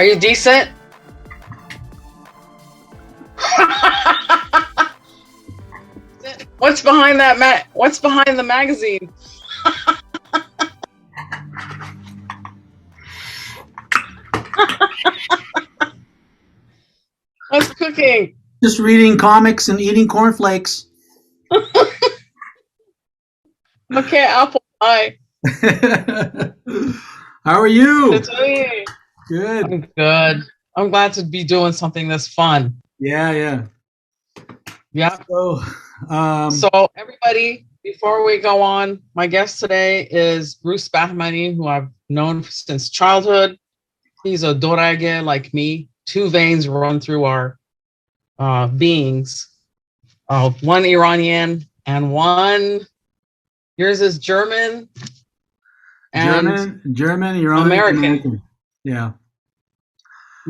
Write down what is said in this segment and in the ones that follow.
Are you decent? What's behind that? What's behind the magazine? What's cooking? Just reading comics and eating cornflakes. Okay, apple pie. How are you? Good. Good. I'm good. I'm glad to be doing something that's fun. Yeah. So everybody, before we go on, my guest today is Bruce Bahmani, who I've known since childhood. He's a dorage like me. Two veins run through our beings. One Iranian and one, yours is German. And German, Iranian, American. Yeah.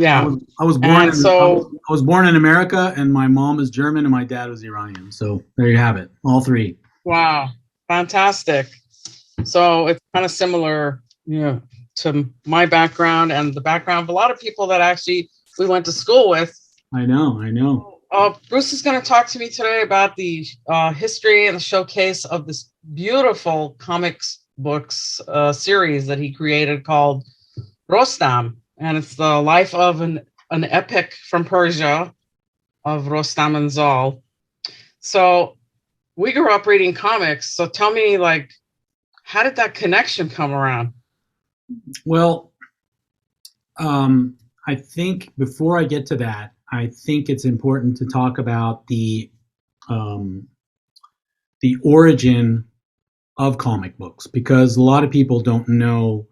I was born. I was born in America, and my mom is German, and my dad was Iranian. So there you have it, all three. Wow, fantastic! So it's kind of similar, to my background and the background of a lot of people that actually we went to school with. I know. Bruce is going to talk to me today about the history and the showcase of this beautiful comics books series that he created called Rostam. And it's the life of an epic from Persia of Rostam and Zal. So we grew up reading comics. So tell me, how did that connection come around? Well, I think before I get to that, I think it's important to talk about the origin of comic books, because a lot of people don't know.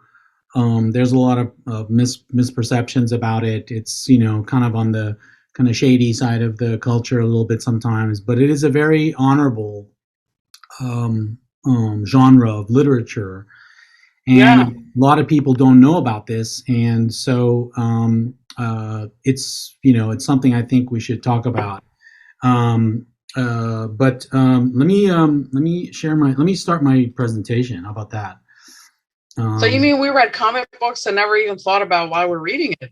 There's a lot of misperceptions about it. It's kind of on the kind of shady side of the culture a little bit sometimes, but it is a very honorable genre of literature, and a lot of people don't know about this, and so it's it's something I think we should talk about. But let me start my presentation. How about that? So you mean we read comic books and never even thought about why we're reading it?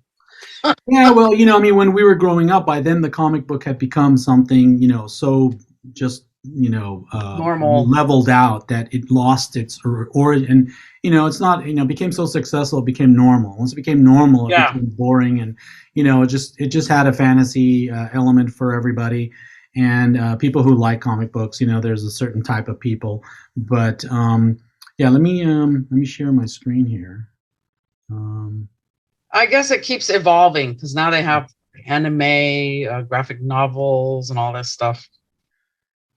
Yeah, well, when we were growing up, by then the comic book had become something, so just, normal, leveled out that it lost its origin. It's not, became so successful, it became normal. Once it became normal, it became boring, and, it just had a fantasy element for everybody. And people who like comic books, there's a certain type of people. But let me share my screen here. I guess it keeps evolving because now they have anime, graphic novels, and all this stuff.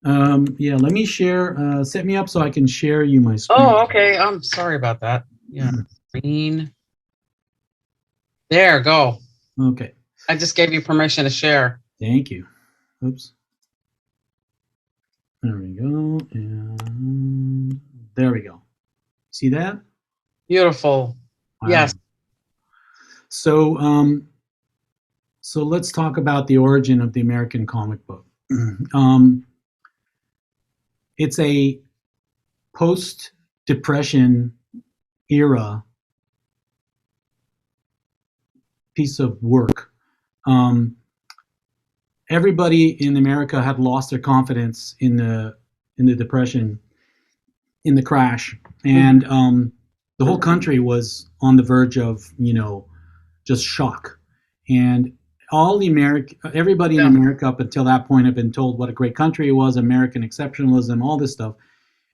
Let me share. Set me up so I can share you my screen. Oh, okay. I'm sorry about that. Yeah, screen. There, go. Okay. I just gave you permission to share. Thank you. Oops. There we go. And there we go. See that? Beautiful. Wow. Yes. So let's talk about the origin of the American comic book. It's a post-Depression era piece of work. Everybody in America had lost their confidence in the Depression, in the crash, and the whole country was on the verge of just shock. And everybody in America up until that point had been told what a great country it was, American exceptionalism, all this stuff.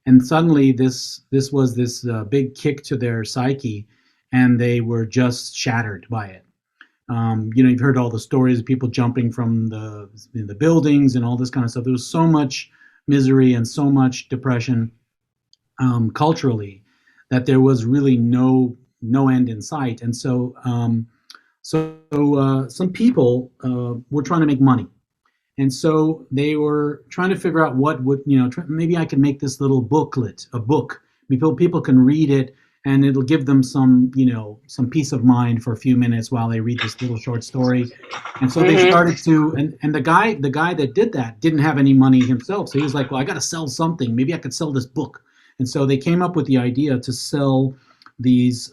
And suddenly this was this big kick to their psyche, and they were just shattered by it. You've heard all the stories of people jumping from the buildings and all this kind of stuff. There was so much misery and so much depression culturally that there was really no end in sight. And so some people were trying to make money, and so they were trying to figure out what would maybe I can make this little booklet, a book. People can read it, and it'll give them some peace of mind for a few minutes while they read this little short story. And so they started to, and the guy that did that didn't have any money himself, so he was like, well, I got to sell something. Maybe I could sell this book. And so they came up with the idea to sell these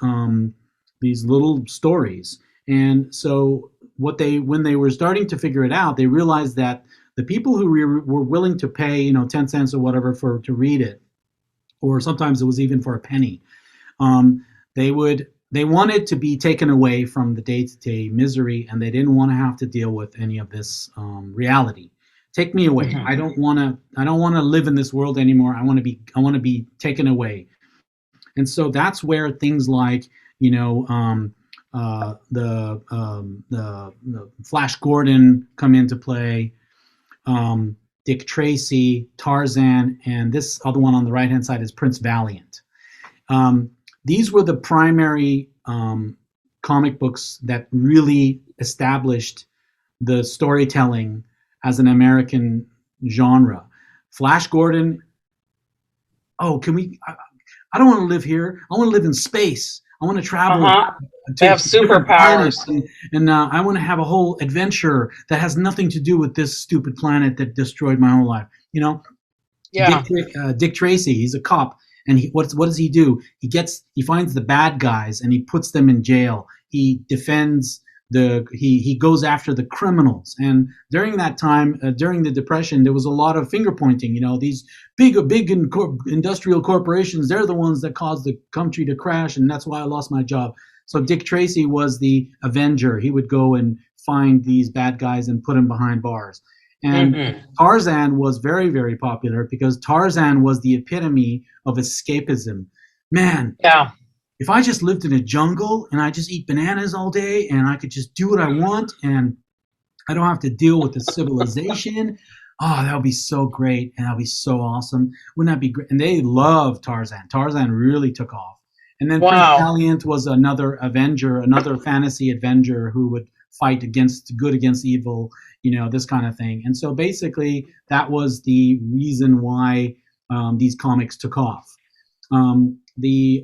little stories. And so when they were starting to figure it out, they realized that the people who were willing to pay, 10 cents or whatever for to read it, or sometimes it was even for a penny, um, they wanted to be taken away from the day-to-day misery, and they didn't want to have to deal with any of this reality. Take me away. Mhm. I don't want to live in this world anymore. I want to be taken away. And so that's where things like, you know the Flash Gordon come into play, Dick Tracy, Tarzan, and this other one on the right hand side is Prince Valiant. um, these were the primary comic books that really established the storytelling as an American genre. Flash Gordon, oh, can we? I don't want to live here. I want to live in space. I want to travel Uh-huh. They to have different planets, superpowers. and I want to have a whole adventure that has nothing to do with this stupid planet that destroyed my whole life. Dick Yeah. Dick Tracy, he's a cop, and what does he do? He finds the bad guys and he puts them in jail. He defends he goes after the criminals. And during that time, during the Depression, there was a lot of finger pointing. These big industrial corporations, they're the ones that caused the country to crash, and that's why I lost my job. So Dick Tracy was the avenger. He would go and find these bad guys and put them behind bars. And Hmm. Tarzan was very, very popular because Tarzan was the epitome of escapism. Man, Yeah. if I just lived in a jungle and I just eat bananas all day and I could just do what I want and I don't have to deal with the civilization, oh, that would be so great and that would be so awesome. Wouldn't that be great? And they loved Tarzan. Tarzan really took off. And then Prince Wow. Valiant was another Avenger, another fantasy Avenger who would fight against good against evil, this kind of thing. And so basically, that was the reason why these comics took off. The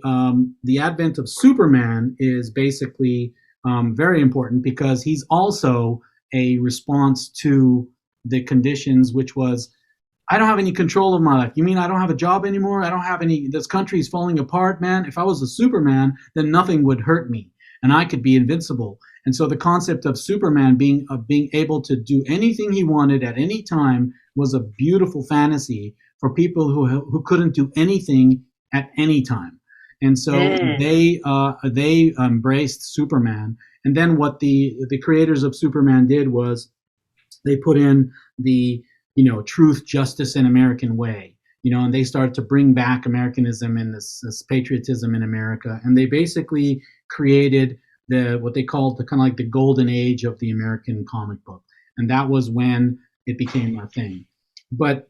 advent of Superman is basically very important because he's also a response to the conditions, which was, I don't have any control of my life. You mean I don't have a job anymore? I don't have any. This country is falling apart, man. If I was a Superman, then nothing would hurt me, and I could be invincible. And so the concept of Superman being able to do anything he wanted at any time was a beautiful fantasy for people who couldn't do anything at any time. And so Mm. they embraced Superman. And then what the creators of Superman did was they put in the truth, justice, and American way. And they started to bring back Americanism and this patriotism in America, and they basically created what they called the kind of like the golden age of the American comic book, and that was when it became a thing. But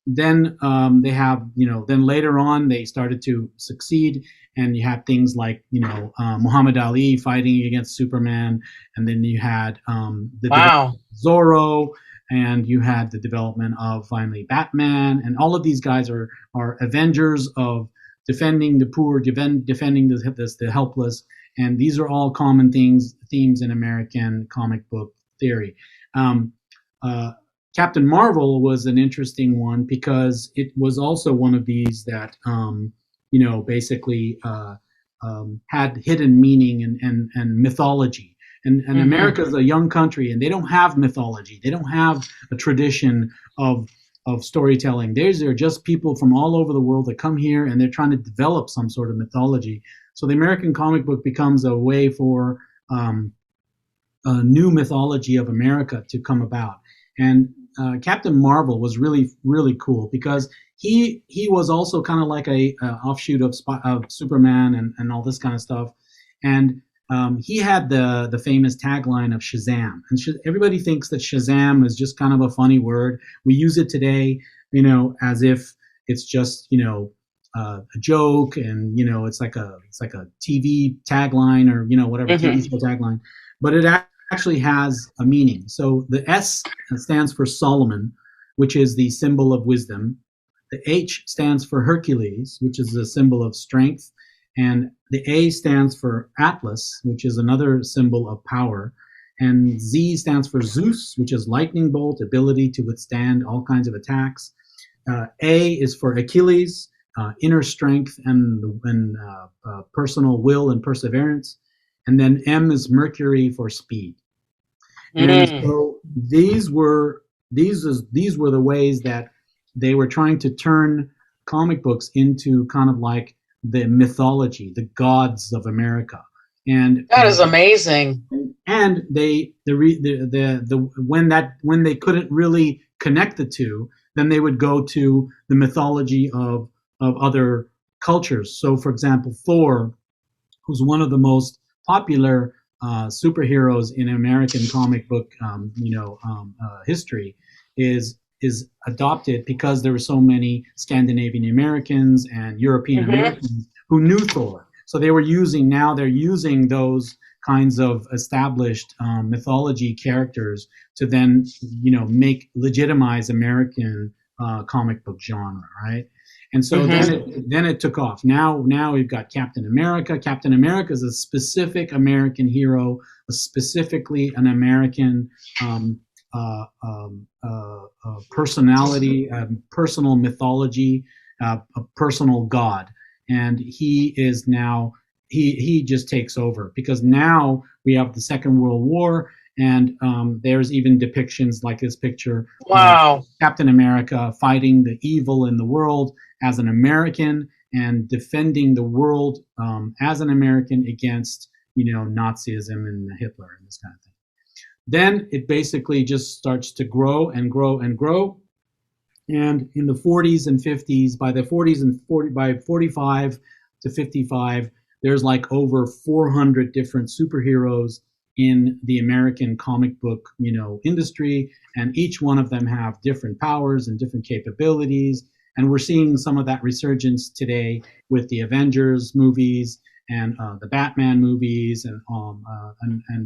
then they have then later on they started to succeed, and you had things like Muhammad Ali fighting against Superman, and then you had the development Wow. of Zorro, and you had the development of finally Batman, and all of these guys are avengers of defending the poor, defending the helpless, and these are all common themes in American comic book theory. Um, uh, Captain Marvel was an interesting one because it was also one of these that basically had hidden meaning and mythology. And Hmm. America is a young country, and they don't have mythology. They don't have a tradition of storytelling. These are just people from all over the world that come here, and they're trying to develop some sort of mythology. So the American comic book becomes a way for a new mythology of America to come about. And Captain Marvel was really really cool because he was also kind of like a offshoot of Superman and all this kind of stuff. And he had the famous tagline of Shazam, and everybody thinks that Shazam is just kind of a funny word. We use it today, as if it's just a joke, and it's like a TV tagline, or whatever TV Hmm. show tagline, but it actually has a meaning. So the S stands for Solomon, which is the symbol of wisdom. The H stands for Hercules, which is a symbol of strength. And the A stands for Atlas, which is another symbol of power. And Z stands for Zeus, which is lightning bolt, ability to withstand all kinds of attacks. A is for Achilles, inner strength and personal will and perseverance. and then M is Mercury for speed. And Mm. so these were the ways that they were trying to turn comic books into kind of like the mythology, the gods of America. And That is amazing. and they the when they couldn't really connect the two, then they would go to the mythology of other cultures. So, for example, Thor, who's one of the most popular superheroes in American comic book, history, is adopted because there were so many Scandinavian Americans and European Hmm. Americans who knew Thor. So they're using those kinds of established mythology characters to then legitimize American comic book genre, right? And so Hmm. then it took off. Now we've got Captain America. Captain America is a specific American hero, specifically an American personality, personal mythology, a personal god, and he is now he just takes over because now we have the Second World War, and there's even depictions like this picture of Wow. Captain America fighting the evil in the world as an American and defending the world as an American against Nazism and Hitler and this kind of thing. Then it basically just starts to grow and grow and grow. And in the 40s and 50s, by the 40s and 40 by 45 to 55, there's like over 400 different superheroes in the American comic book, industry, and each one of them have different powers and different capabilities. And we're seeing some of that resurgence today with the Avengers movies and the Batman movies, and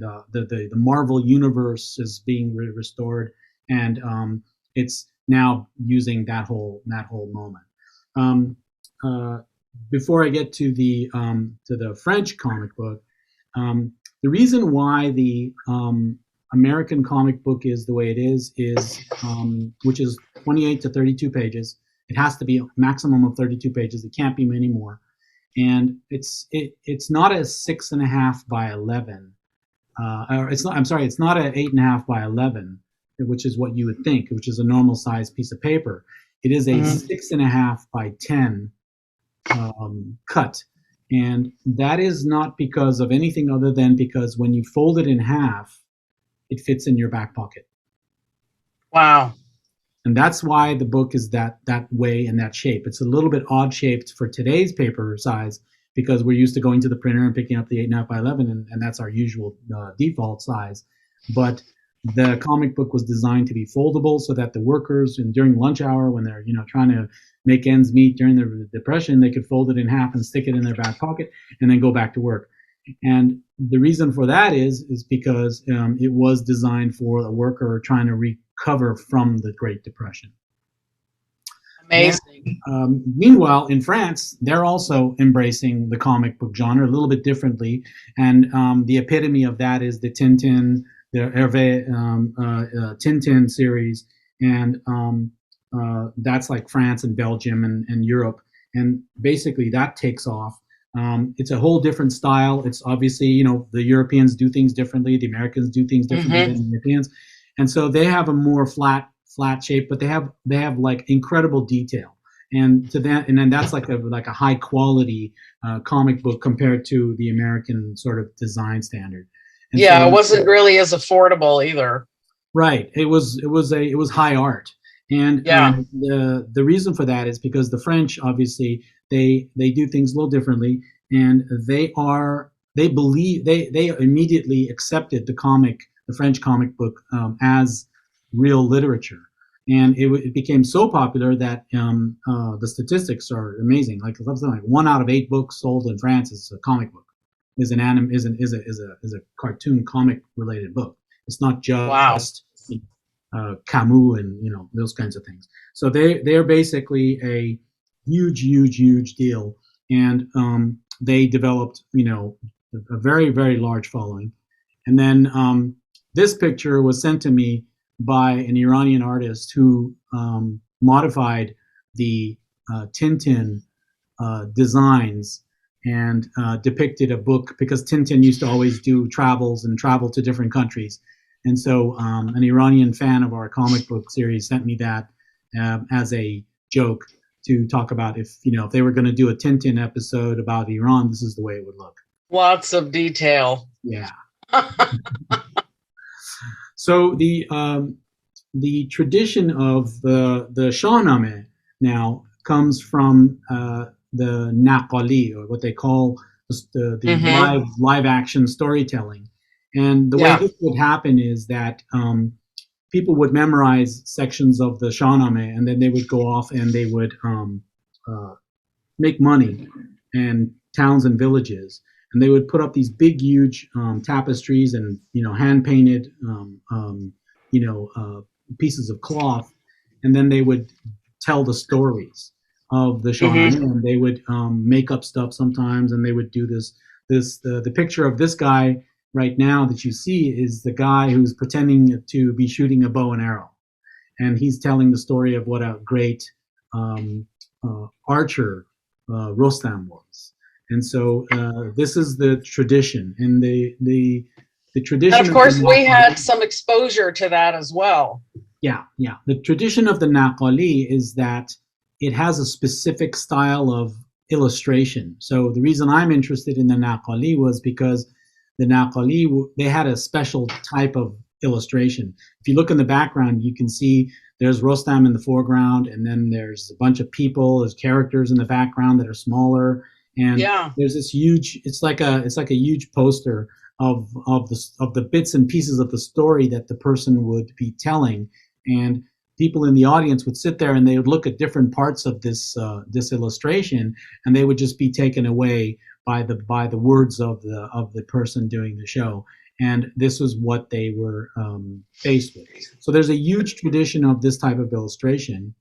the Marvel universe is being restored, and it's now using that whole moment. Um, uh, Before I get to the French comic book, the reason why the American comic book is the way it is which is 28 to 32 pages. It has to be a maximum of 32 pages. It can't be many more, and it's not a 6.5 by 11. Or it's not. I'm sorry. It's not an 8.5 by 11, which is what you would think, which is a normal size piece of paper. It is a Mm. 6.5 by 10 cut, and that is not because of anything other than because when you fold it in half, it fits in your back pocket. Wow. And that's why the book is that way and that shape. It's a little bit odd shaped for today's paper size because we're used to going to the printer and picking up the 8.5 by 11, and that's our usual default size. But the comic book was designed to be foldable so that the workers, and during lunch hour when they're trying to make ends meet during the depression, they could fold it in half and stick it in their back pocket and then go back to work. And the reason for that is because it was designed for a worker trying to recover from the Great Depression. Now, Amazing. meanwhile, in France, they're also embracing the comic book genre a little bit differently, and the epitome of that is the Tintin, the Hervé Tintin series, and that's like France and Belgium and Europe, and basically that takes off. It's a whole different style. It's obviously, the Europeans do things differently, the Americans do things differently Hmm. than the Europeans, and so they have a more flat shape, but they have like incredible detail. And to that, and then that's like a high quality comic book compared to the American sort of design standard. And Yeah, it so, wasn't really as affordable either. right, it was high art, and Yeah. the reason for that is because the French obviously they do things a little differently, and they immediately accepted the French comic book as real literature, and it became so popular that the statistics are amazing. Like something like 1 out of 8 books sold in France is a comic book, is an anim is a cartoon comic related book. It's not Wow. just Camus and those kinds of things. So they're basically a huge deal, and they developed a very very large following. And then this picture was sent to me by an Iranian artist who modified the Tintin designs and depicted a book, because Tintin used to always do travels and travel to different countries. And so an Iranian fan of our comic book series sent me that as a joke to talk about, if if they were going to do a Tintin episode about Iran, this is the way it would look. Lots of detail. Yeah. So the tradition of the Shahnameh now comes from the Naqali, or what they call the live action storytelling. And the way this would happen is that people would memorize sections of the Shahnameh, and then they would go off and they would make money in towns and villages, and they would put up these big, huge tapestries and hand painted pieces of cloth, and then they would tell the stories of the Shahnameh, and they would make up stuff sometimes, and they would do this. The picture of this guy right now that you see is the guy who's pretending to be shooting a bow and arrow, and he's telling the story of what a great archer Rostam was. And so this is the tradition, and the tradition. And of course, we had some exposure to that as well. Yeah. The tradition of the Naqali is that it has a specific style of illustration. So the reason I'm interested in the Naqali was because the Naqali, they had a special type of illustration. If you look in the background, you can see there's Rostam in the foreground, and then there's a bunch of people, there's characters in the background that are smaller, and there's this huge. It's like a huge poster of the bits and pieces of the story that the person would be telling, and people in the audience would sit there and they would look at different parts of this illustration, and they would just be taken away by the words of the person doing the show. And this was what they were faced with. So there's a huge tradition of this type of illustration,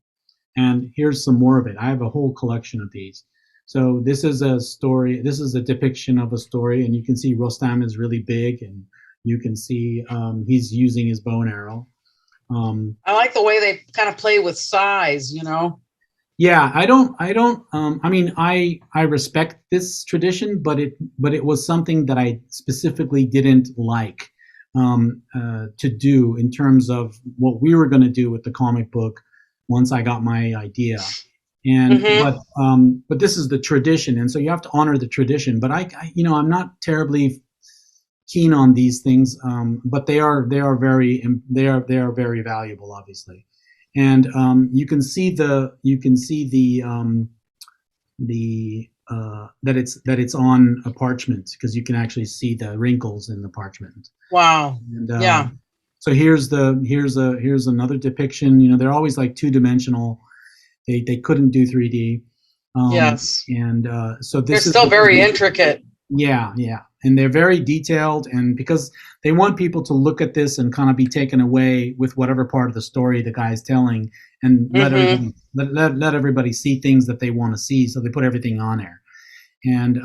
and here's some more of it. I have a whole collection of these. So this is a story. This is a depiction of a story, and you can see Rostam is really big, and you can see he's using his bow and arrow. I like the way they kind of play with size, Yeah, I mean, I respect this tradition, but it was something that I specifically didn't like to do in terms of what we were going to do with the comic book once I got my idea. And but this is the tradition, and so you have to honor the tradition. But I'm not terribly keen on these things, but they are very valuable, obviously. And you can see that it's on a parchment, because you can actually see the wrinkles in the parchment. Wow. And, so here's another depiction. They're always like two-dimensional. They couldn't do 3D. Yes. And so they're still very intricate. Yeah. And they're very detailed, and because they want people to look at this and kind of be taken away with whatever part of the story the guy's telling, and let everybody see things that they want to see. So they put everything on there. And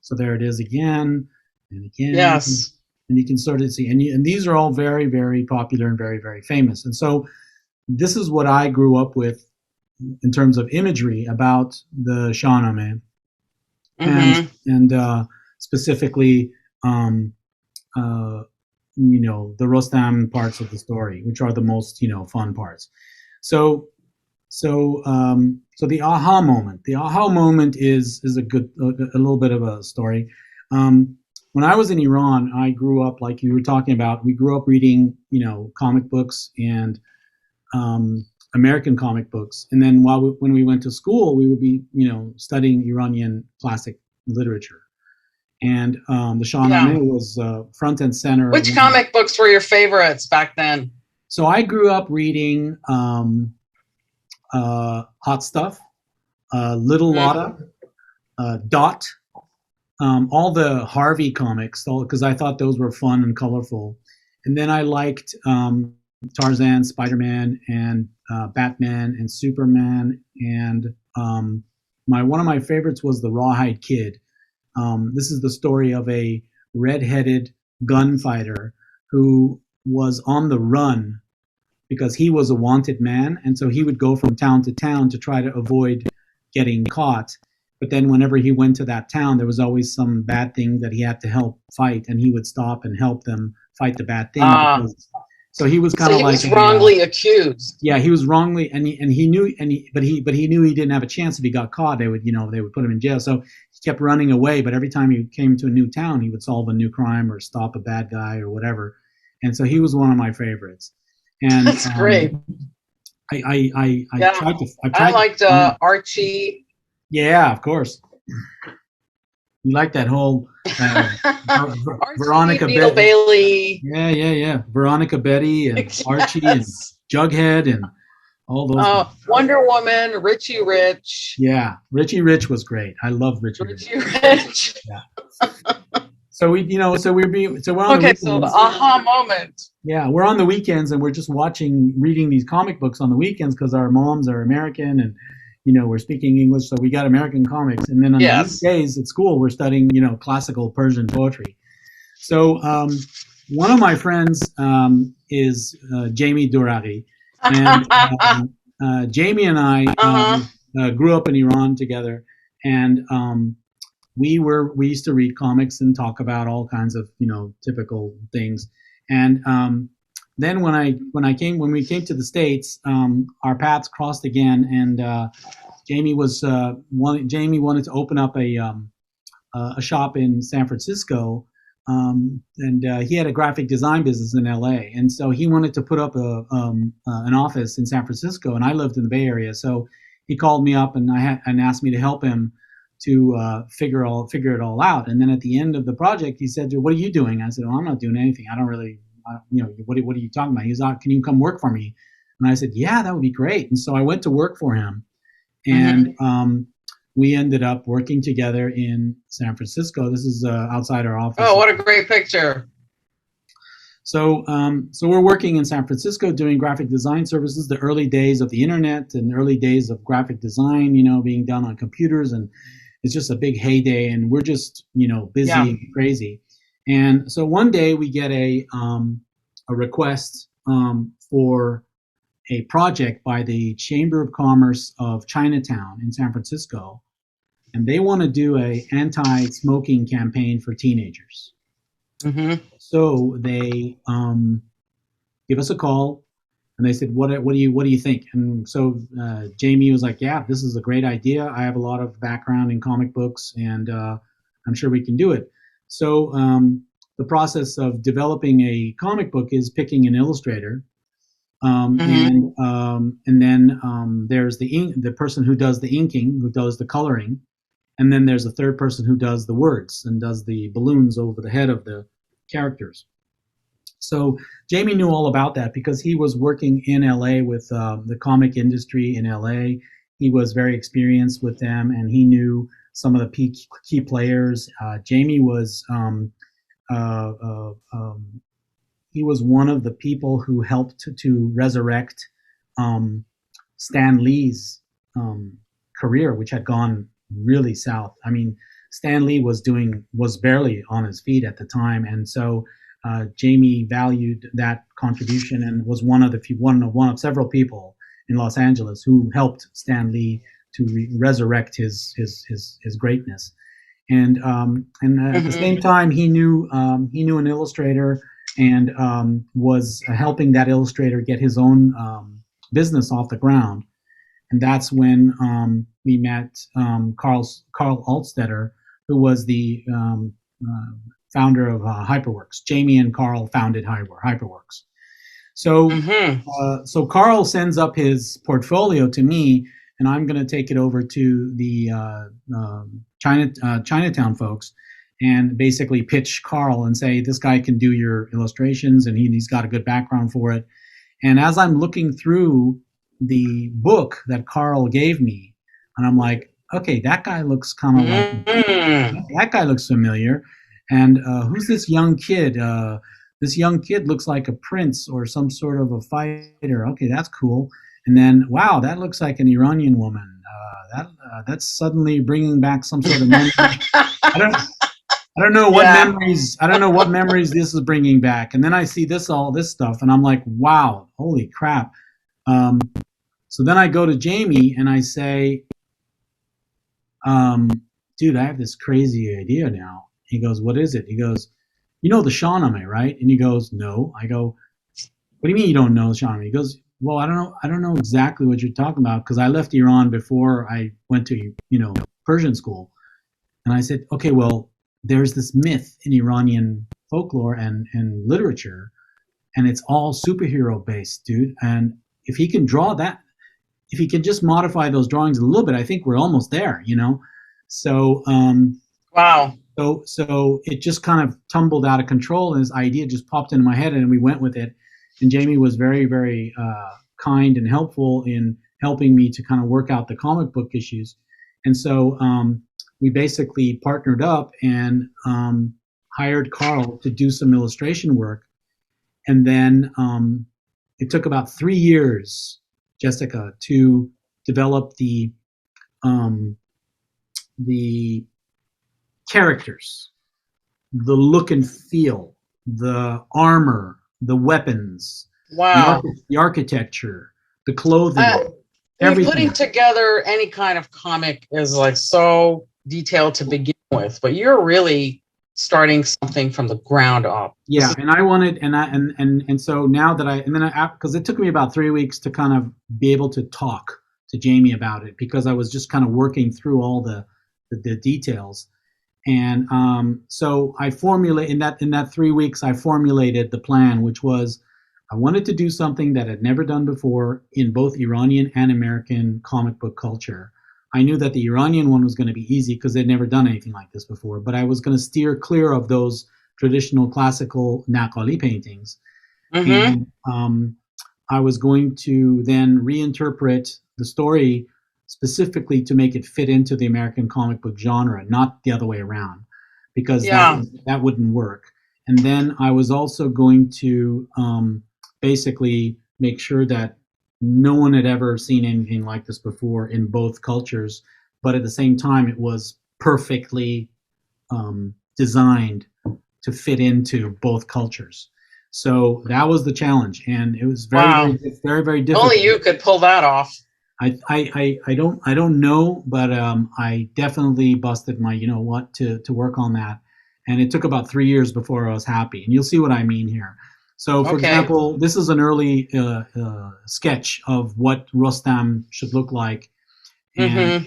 so there it is again and again. Yes. And you can sort of see, and these are all very, very popular and very, very famous. And so this is what I grew up with in terms of imagery about the Shahnameh, and specifically, the Rostam parts of the story, which are the most, fun parts. So the aha moment. The aha moment is a little bit of a story. When I was in Iran, I grew up, like you were talking about. We grew up reading, comic books and American comic books, and then when we went to school, we would be, studying Iranian classic literature. And the Shahnameh was front and center. Which comic books were your favorites back then? So I grew up reading Hot Stuff, Little Lotta, Dot, all the Harvey comics, because I thought those were fun and colorful. And then I liked Tarzan, Spider-Man, and Batman and Superman. And one of my favorites was the Rawhide Kid. This is the story of a red-headed gunfighter who was on the run because he was a wanted man, and so he would go from town to town to try to avoid getting caught. But then whenever he went to that town, there was always some bad thing that he had to help fight, and he would stop and help them fight the bad thing Ah, because. So he was kind so of he like was a wrongly accused. yeah, he was wrongly, and he knew, but he knew he didn't have a chance if he got caught. They would put him in jail. So he kept running away. But every time he came to a new town, he would solve a new crime or stop a bad guy or whatever. And so he was one of my favorites. And That's great. I Yeah, I tried to liked find. Archie. Yeah, of course. You like that whole Archie, Veronica Neil Betty. Bailey. Yeah. Veronica Betty and Archie and Yes. Jughead and all those guys. Wonder Woman, Richie Rich. Yeah, Richie Rich was great. I love Richie Rich. Richie Rich. Yeah. So we're on the Okay, so the weekends. aha moment. Yeah, we're on the weekends and we're just reading these comic books on the weekends because our moms are American and we're speaking English, so we got American comics. And then on the Yes. weekdays at school, we're studying classical Persian poetry. So one of my friends is Jamie Durari, and Jamie and I grew up in Iran together, and we used to read comics and talk about all kinds of typical things. And then when we came to the States, our paths crossed again, and Jamie wanted to open up a shop in San Francisco. And he had a graphic design business in LA, and so he wanted to put up an office in San Francisco, and I lived in the Bay Area. So he called me up and asked me to help him to figure it all out. And then at the end of the project, he said, "What are you doing?" I said, "Well, I'm not doing anything. I don't really, what are you talking about?" He's like, "Can you come work for me?" And I said, "Yeah, that would be great." And so I went to work for him, and we ended up working together in San Francisco. This is outside our office. Oh, what a great picture. So we're working in San Francisco doing graphic design services, the early days of the internet and early days of graphic design, being done on computers. And it's just a big heyday, and we're just, busy and crazy. And so one day we get a request for a project by the Chamber of Commerce of Chinatown in San Francisco, and they want to do a anti-smoking campaign for teenagers. Mm-hmm. So they give us a call, and they said, "What do you think?" And so Jamie was like, "Yeah, this is a great idea. I have a lot of background in comic books, and I'm sure we can do it." So the process of developing a comic book is picking an illustrator. And then there's the person who does the inking, who does the coloring, and then there's a third person who does the words and does the balloons over the head of the characters. So Jamie knew all about that because he was working in LA with the comic industry in LA. He was very experienced with them, and he knew some of the key players. Jamie was he was one of the people who helped to resurrect Stan Lee's career, which had gone really south. I mean, Stan Lee was barely on his feet at the time, and so Jamie valued that contribution and was one of several people in Los Angeles who helped Stan Lee to resurrect his greatness. And at the same time, he knew an illustrator and was helping that illustrator get his own business off the ground. And that's when we met Carl Altstetter, who was the founder of Hyperworks. Jamie and Carl founded Hyperworks. So so Carl sends up his portfolio to me, and I'm going to take it over to the Chinatown folks and basically pitch Carl and say, this guy can do your illustrations, and he's got a good background for it. And as I'm looking through the book that Carl gave me, and I'm like, okay, that guy looks kind of like, that guy looks familiar. And who's this young kid? This young kid looks like a prince or some sort of a fighter. Okay, that's cool. And then, wow, that looks like an Iranian woman. That's suddenly bringing back some sort of memory. I don't know what memories. I don't know what memories this is bringing back. And then I see all this stuff, and I'm like, wow, holy crap. So then I go to Jamie and I say, um, dude, I have this crazy idea now. He goes, what is it? He goes, you know the Shahnameh, right? And he goes, no. I go, what do you mean you don't know Shahnameh? He goes, well, I don't know exactly what you're talking about because I left Iran before I went to, Persian school. And I said, okay, well, there's this myth in Iranian folklore and literature, and it's all superhero based, dude. And if he can draw that, if he can just modify those drawings a little bit, I think we're almost there, you know? So, Wow. so it just kind of tumbled out of control, and this idea just popped into my head, and we went with it. And Jamie was very, very kind and helpful in helping me to kind of work out the comic book issues. And so we basically partnered up and hired Carl to do some illustration work. And then it took about 3 years, Jessica, to develop um, the characters, the look and feel, the armor, the weapons, Wow. the architecture, the clothing, Putting everything. together any kind of comic is like so detailed to begin with, but you're really starting something from the ground up. Yeah, and I wanted, and so now that because it took me about 3 weeks to kind of be able to talk to Jamie about it because I was just kind of working through all the details. And so I formulate in that 3 weeks I formulated the plan, which was I wanted to do something that I'd never done before in both Iranian and American comic book culture. I knew that the Iranian one was going to be easy because they'd never done anything like this before, but I was going to steer clear of those traditional classical Naqali paintings. Mm-hmm. And I was going to then reinterpret the story specifically to make it fit into the American comic book genre, not the other way around, because that wouldn't work. And then I was also going to basically make sure that no one had ever seen anything like this before in both cultures, but at the same time, it was perfectly designed to fit into both cultures. So that was the challenge, and it was very, very difficult. Only you could pull that off. I don't know, but I definitely busted my what to work on that, and it took about 3 years before I was happy. And you'll see what I mean here. So, for example, this is an early sketch of what Rostam should look like, and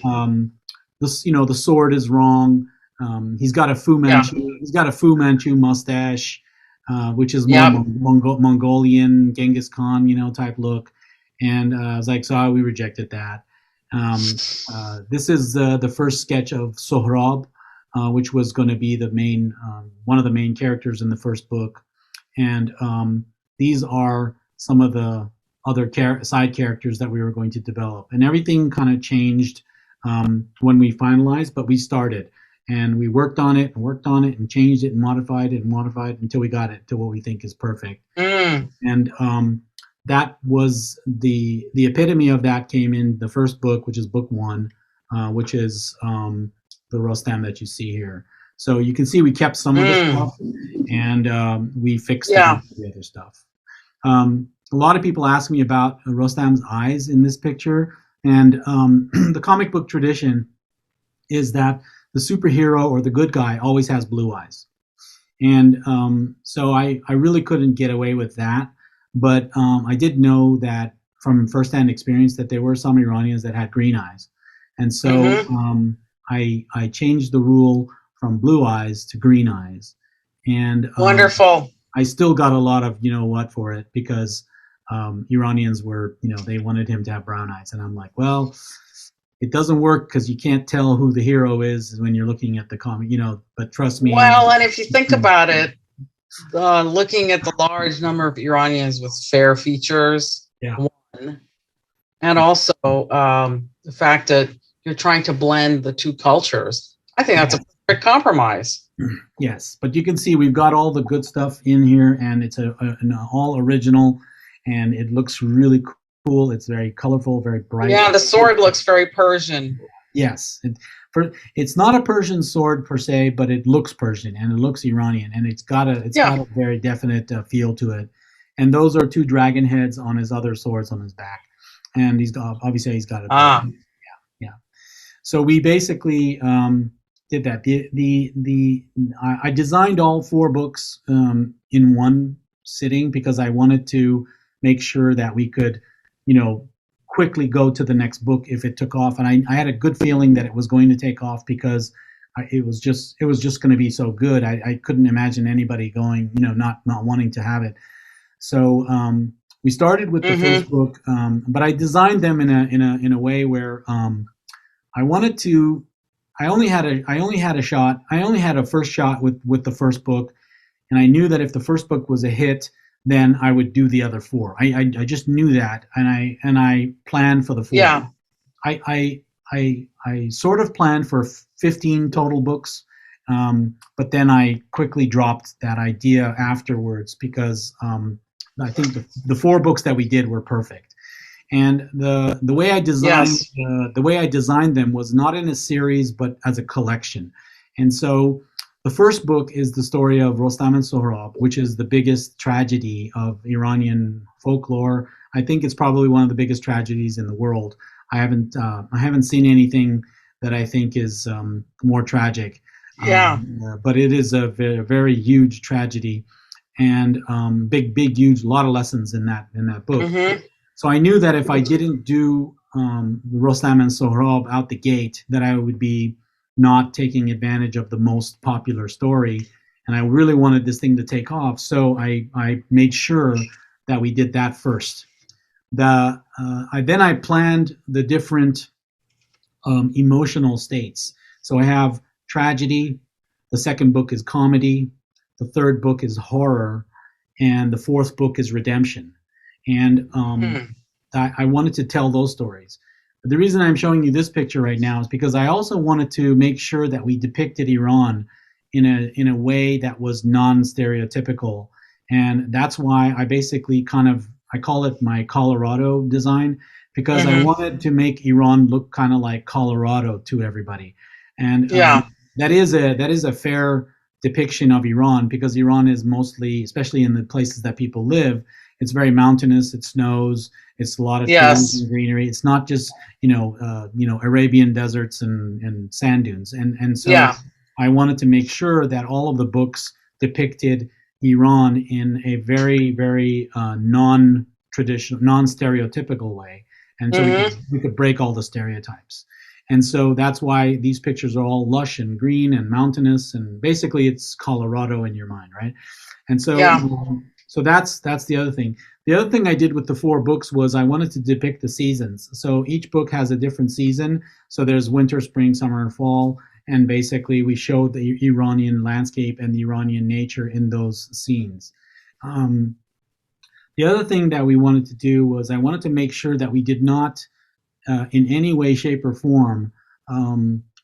this the sword is wrong. He's got a Fu Manchu. Yeah. He's got a Fu Manchu mustache, which is more Mongolian Genghis Khan type look. And I was like, so we rejected that. This is the first sketch of Sohrab, which was going to be the main one of the main characters in the first book. And these are some of the other side characters that we were going to develop. And everything kind of changed when we finalized, but we started. And we worked on it and changed it and modified until we got it to what we think is perfect. And that was the epitome of that came in the first book, which is book 1, which is the Rostam that you see here. So you can see we kept some of the stuff and we fixed the other stuff. A lot of people ask me about Rostam's eyes in this picture, and the comic book tradition is that the superhero or the good guy always has blue eyes. And so I really couldn't get away with that. But I did know that from firsthand experience that there were some Iranians that had green eyes. And so I changed the rule from blue eyes to green eyes. And wonderful. I still got a lot of for it because Iranians were, they wanted him to have brown eyes. And I'm like, well, it doesn't work because you can't tell who the hero is when you're looking at the comic, but trust me. Well, and if you think about it, looking at the large number of Iranians with fair features, one, and also the fact that you're trying to blend the two cultures, I think that's a perfect compromise. Yes, but you can see we've got all the good stuff in here, and it's an all original, and it looks really cool. It's very colorful, very bright. Yeah, the sword looks very Persian. Yes. It's not a Persian sword per se, but it looks Persian and it looks Iranian, and it's got a very definite feel to it. And those are 2 dragon heads on his other swords on his back, and he's got a yeah. So we basically did that. I designed all four books in one sitting because I wanted to make sure that we could, you know, quickly go to the next book if it took off. And I had a good feeling that it was going to take off because it was just going to be so good. I couldn't imagine anybody going, you know, not wanting to have it. So we started with the Mm-hmm. first book, but I designed them in a way where I wanted to. I only had a shot. I only had a first shot with the first book, and I knew that if the first book was a hit, then I would do the other four. I just knew that, and I planned for the four. Yeah. I sort of planned for 15 total books, but then I quickly dropped that idea afterwards because I think the four books that we did were perfect. And the way I designed Yes. the way I designed them was not in a series but as a collection. And so the first book is the story of Rostam and Sohrab, which is the biggest tragedy of Iranian folklore. I think it's probably one of the biggest tragedies in the world. I haven't seen anything that I think is more tragic, Yeah. but it is a very, very huge tragedy and big, huge, a lot of lessons in that book. Mm-hmm. So I knew that if I didn't do Rostam and Sohrab out the gate, that I would be not taking advantage of the most popular story. And I really wanted this thing to take off. So I made sure that we did that first. I planned the different emotional states. So I have tragedy. The second book is comedy. The third book is horror, and the fourth book is redemption. And Hmm. I wanted to tell those stories. But the reason I'm showing you this picture right now is because I also wanted to make sure that we depicted Iran in a way that was non-stereotypical, and that's why I basically I call it my Colorado design because I Mm-hmm. wanted to make Iran look kind of like Colorado to everybody, and Yeah. that is a fair depiction of Iran because Iran is mostly, especially in the places that people live, it's very mountainous. It snows. It's a lot of trees Yes. and greenery. It's not just Arabian deserts and sand dunes. And so Yeah. I wanted to make sure that all of the books depicted Iran in a very non-traditional, non-stereotypical way, and so Mm-hmm. we could break all the stereotypes. And so that's why these pictures are all lush and green and mountainous, and basically it's Colorado in your mind, right? And so Yeah. so that's the other thing. The other thing I did with the four books was I wanted to depict the seasons. So each book has a different season. So there's winter, spring, summer, and fall. And basically, we showed the Iranian landscape and the Iranian nature in those scenes. Um, the other thing that we wanted to do was I wanted to make sure that we did not, in any way, shape, or form,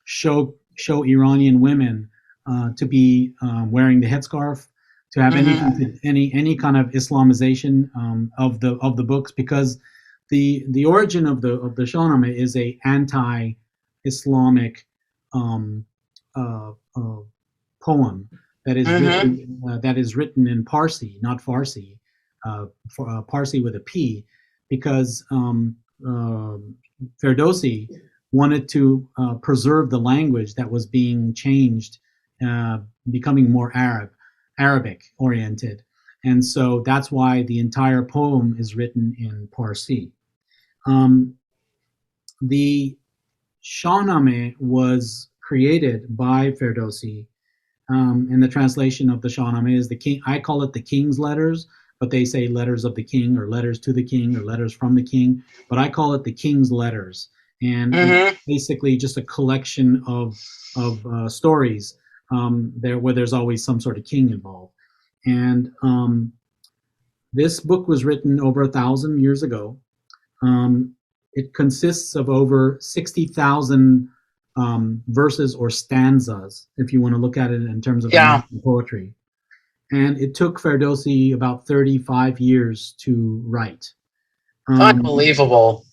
show Iranian women to be wearing the headscarf, to have Mm-hmm. any kind of Islamization of the books, because the origin of the Shahnameh is a anti-Islamic um, uh, poem Mm-hmm. that is written in Parsi, not Farsi, Parsi with a P, because uh, Ferdowsi wanted to preserve the language that was being changed, uh, becoming more Arabic oriented. And so that's why the entire poem is written in Parsi. Um, the Shahnameh was created by Ferdowsi, and the translation of the Shahnameh is the king. I call it the king's letters, but they say letters of the king or letters to the king or letters from the king. But I call it the king's letters, and it's Mm-hmm. basically just a collection of stories there where there's always some sort of king involved. And this book was written over 1,000 years ago. Um, it consists of over 60,000 verses or stanzas, if you want to look at it in terms of Yeah. American poetry. And it took Ferdowsi about 35 years to write. Um, Unbelievable.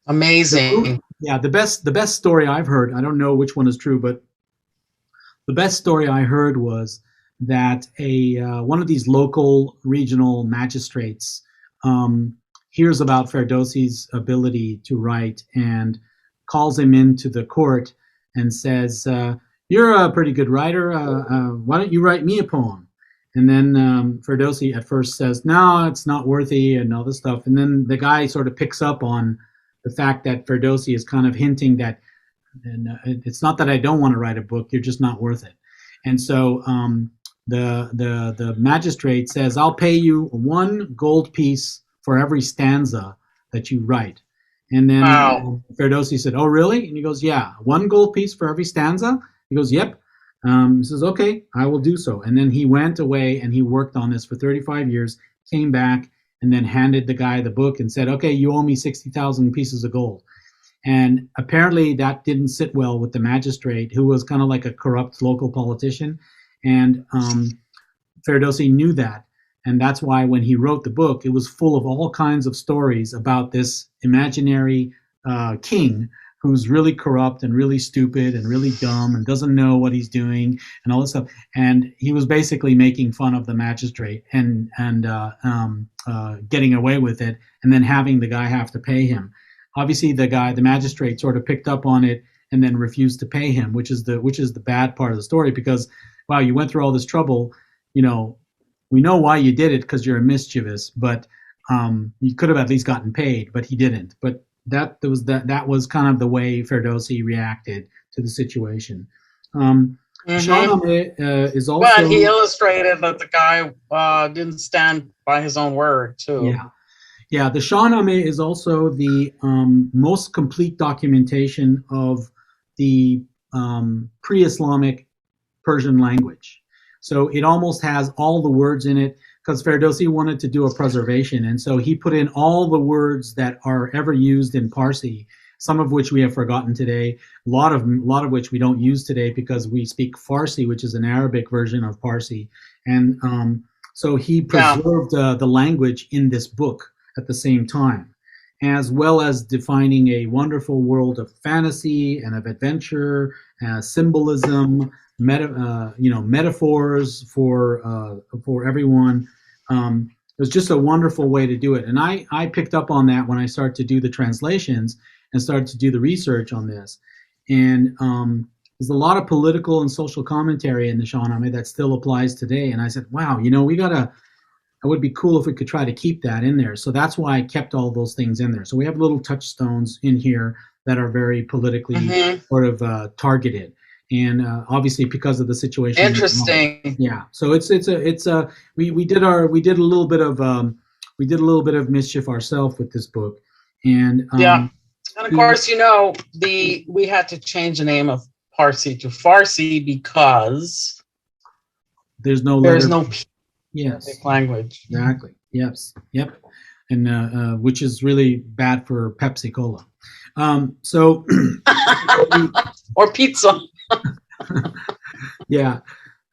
the Amazing. yeah, the best story I've heard. I don't know which one is true, but the best story I heard was that a one of these local regional magistrates um, hears about Ferdowsi's ability to write and calls him into the court and says, "You're a pretty good writer. Why don't you write me a poem?" And then Ferdowsi at first says, "No, it's not worthy," and all this stuff. And then the guy sort of picks up on the fact that Ferdowsi is kind of hinting that, and it's not that I don't want to write a book, you're just not worth it. And so the magistrate says, "I'll pay you 1 gold piece for every stanza that you write." And then Wow. Ferdowsi said, "Oh, really?" And he goes, "Yeah, 1 gold piece for every stanza." He goes, "Yep." He says, "Okay, I will do so." And then he went away and he worked on this for 35 years, came back, and then handed the guy the book and said, "Okay, you owe me 60,000 pieces of gold." And apparently that didn't sit well with the magistrate, who was kind of like a corrupt local politician. And Ferdowsi knew that. And that's why when he wrote the book, it was full of all kinds of stories about this imaginary king who's really corrupt and really stupid and really dumb and doesn't know what he's doing and all this stuff. And he was basically making fun of the magistrate and getting away with it, and then having the guy have to pay him. Obviously, the magistrate, sort of picked up on it and then refused to pay him, which is the bad part of the story, because wow, you went through all this trouble, you know, we know why you did it because you're mischievous, but you could have at least gotten paid, but he didn't. But that was kind of the way Ferdowsi reacted to the situation. Mm-hmm. Shahnameh is But he also, illustrated that the guy didn't stand by his own word too. yeah, yeah. The Shahnameh is also the most complete documentation of the pre-Islamic Persian language. So it almost has all the words in it, because Ferdowsi wanted to do a preservation. And so he put in all the words that are ever used in Parsi, some of which we have forgotten today, a lot of which we don't use today because we speak Farsi, which is an Arabic version of Parsi. And so he Yeah. preserved the language in this book at the same time, as well as defining a wonderful world of fantasy and of adventure, symbolism, metaphors for everyone. It was just a wonderful way to do it, and I picked up on that when I started to do the translations and started to do the research on this. And there's a lot of political and social commentary in the Shahnameh that still applies today. And I said, wow, we gotta. It would be cool if we could try to keep that in there. So that's why I kept all those things in there. So we have little touchstones in here that are very politically Mm-hmm. sort of targeted, and obviously because of the situation. Interesting. Yeah. So it's we did a little bit of mischief ourselves with this book, and Yeah. And of he, course, we had to change the name of Parsi to Farsi because there's no there is letter. no P in Yes. Arabic language. Exactly. Yes. Yep. And which is really bad for Pepsi Cola. So Or pizza. yeah.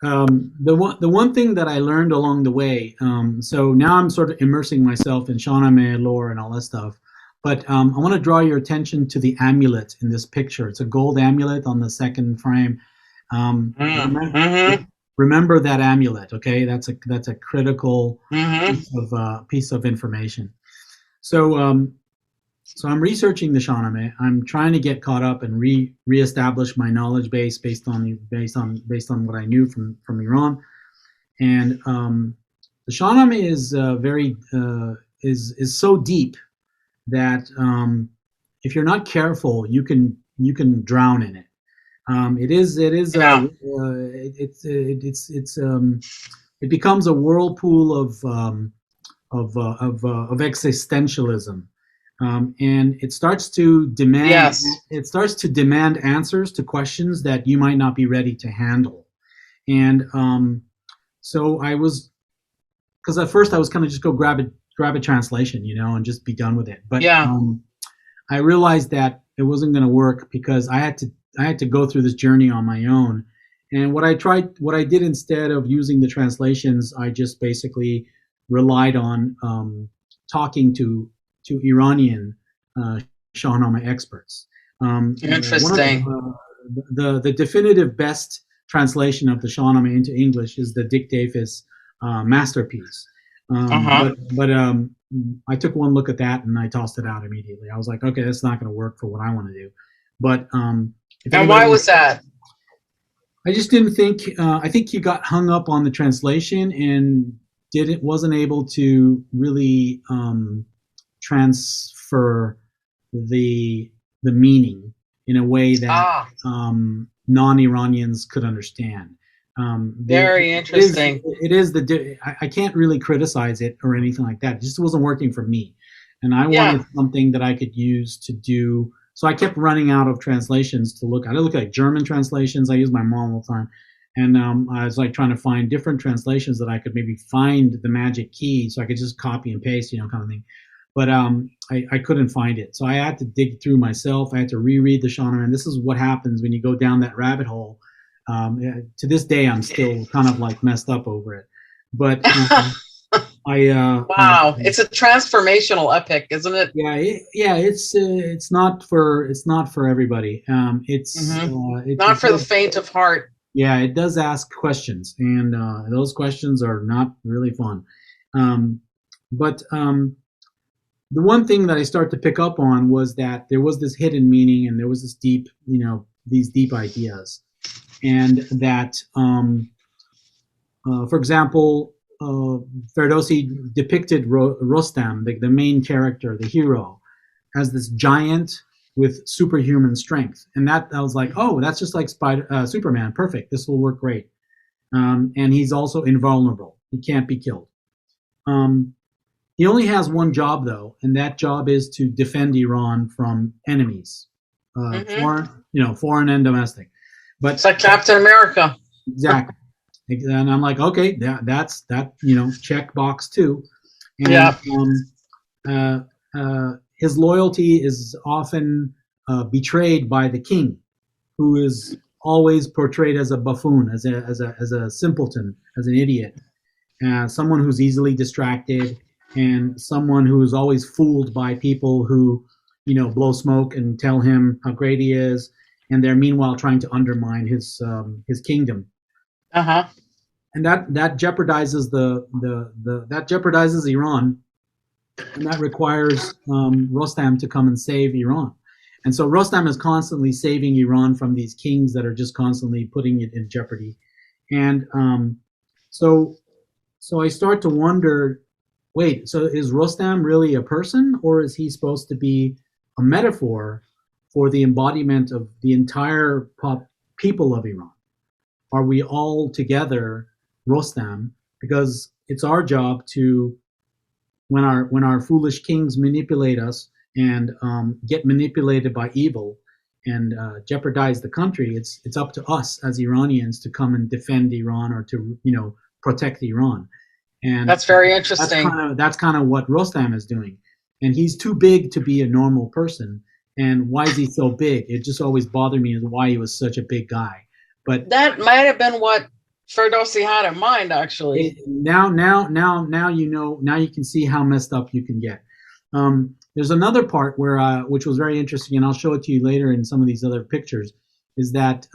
The one thing that I learned along the way, so now I'm sort of immersing myself in Shahnameh lore and all that stuff, but I want to draw your attention to the amulet in this picture. It's a gold amulet on the second frame. Remember, Mm-hmm. remember that amulet, okay? That's a critical Mm-hmm. piece of information. So so I'm researching the Shahnameh. I'm trying to get caught up and reestablish my knowledge base based on what I knew from Iran. And the Shahnameh is very is so deep that if you're not careful, you can drown in it. It is Yeah. it becomes a whirlpool of existentialism, and Yes. it starts to demand answers to questions that you might not be ready to handle. And so I was, because at first I was kind of just go grab a translation, and just be done with it. But Yeah. I realized that it wasn't going to work because I had to go through this journey on my own. And what I did instead of using the translations, I just basically relied on talking to Iranian uh, Shahnameh experts. One of Interesting. the definitive best translation of the Shahnameh into English is the Dick Davis masterpiece. Uh-huh. But I took one look at that and I tossed it out immediately. I was like, okay, that's not going to work for what I want to do. But if And why anybody, was that? I just didn't think. I think he got hung up on the translation and didn't wasn't able to really transfer the meaning in a way that Ah, non-Iranians could understand. very interesting. It is I can't really criticize it or anything like that. It just wasn't working for me, and I Yeah. wanted something that I could use to do. So I kept running out of translations to look. I look at German translations. I use my mom all the time, and I was like trying to find different translations that I could maybe find the magic key, so I could just copy and paste, kind of thing. But I couldn't find it, so I had to dig through myself. I had to reread the Shahnameh, and this is what happens when you go down that rabbit hole. To this day, I'm still kind of like messed up over it. But Wow, it's a transformational epic, isn't it? yeah, it's not for everybody. Hmm. Not for the faint of heart. Yeah, it does ask questions, and those questions are not really fun. Um, but the one thing that I start to pick up on was that there was this hidden meaning, and there was this deep, these deep ideas, and that, for example, Ferdowsi depicted Rostam, the main character, the hero, as this giant with superhuman strength, and that I was like, oh, that's just like Superman, perfect. This will work great. And he's also invulnerable; he can't be killed. Um, he only has one job though, and that job is to defend Iran from enemies, Hmm. foreign and domestic. It's But like Captain America. exactly, and I'm like, okay, that's that, check box two. And Yeah. uh, his loyalty is often betrayed by the king, who is always portrayed as a buffoon, as a simpleton, as an idiot, someone who's easily distracted, and someone who is always fooled by people who, blow smoke and tell him how great he is, and they're meanwhile trying to undermine his kingdom, Uh-huh. and that jeopardizes that jeopardizes Iran, and that requires Rostam to come and save Iran. And so Rostam is constantly saving Iran from these kings that are just constantly putting it in jeopardy. And so so I start to wonder, wait, so is Rostam really a person, or is he supposed to be a metaphor for the embodiment of the entire people of Iran? Are we all together Rostam? Because it's our job to, when our foolish kings manipulate us and get manipulated by evil and jeopardize the country, it's up to us as Iranians to come and defend Iran, or to protect Iran. And That's very interesting. that's kind of what Rostam is doing. And he's too big to be a normal person. And why is he so big? It just always bothered me why he was such a big guy. But That might have been what Ferdowsi had in mind, actually. now now you can see how messed up you can get. There's another part where which was very interesting, and I'll show it to you later in some of these other pictures. Is that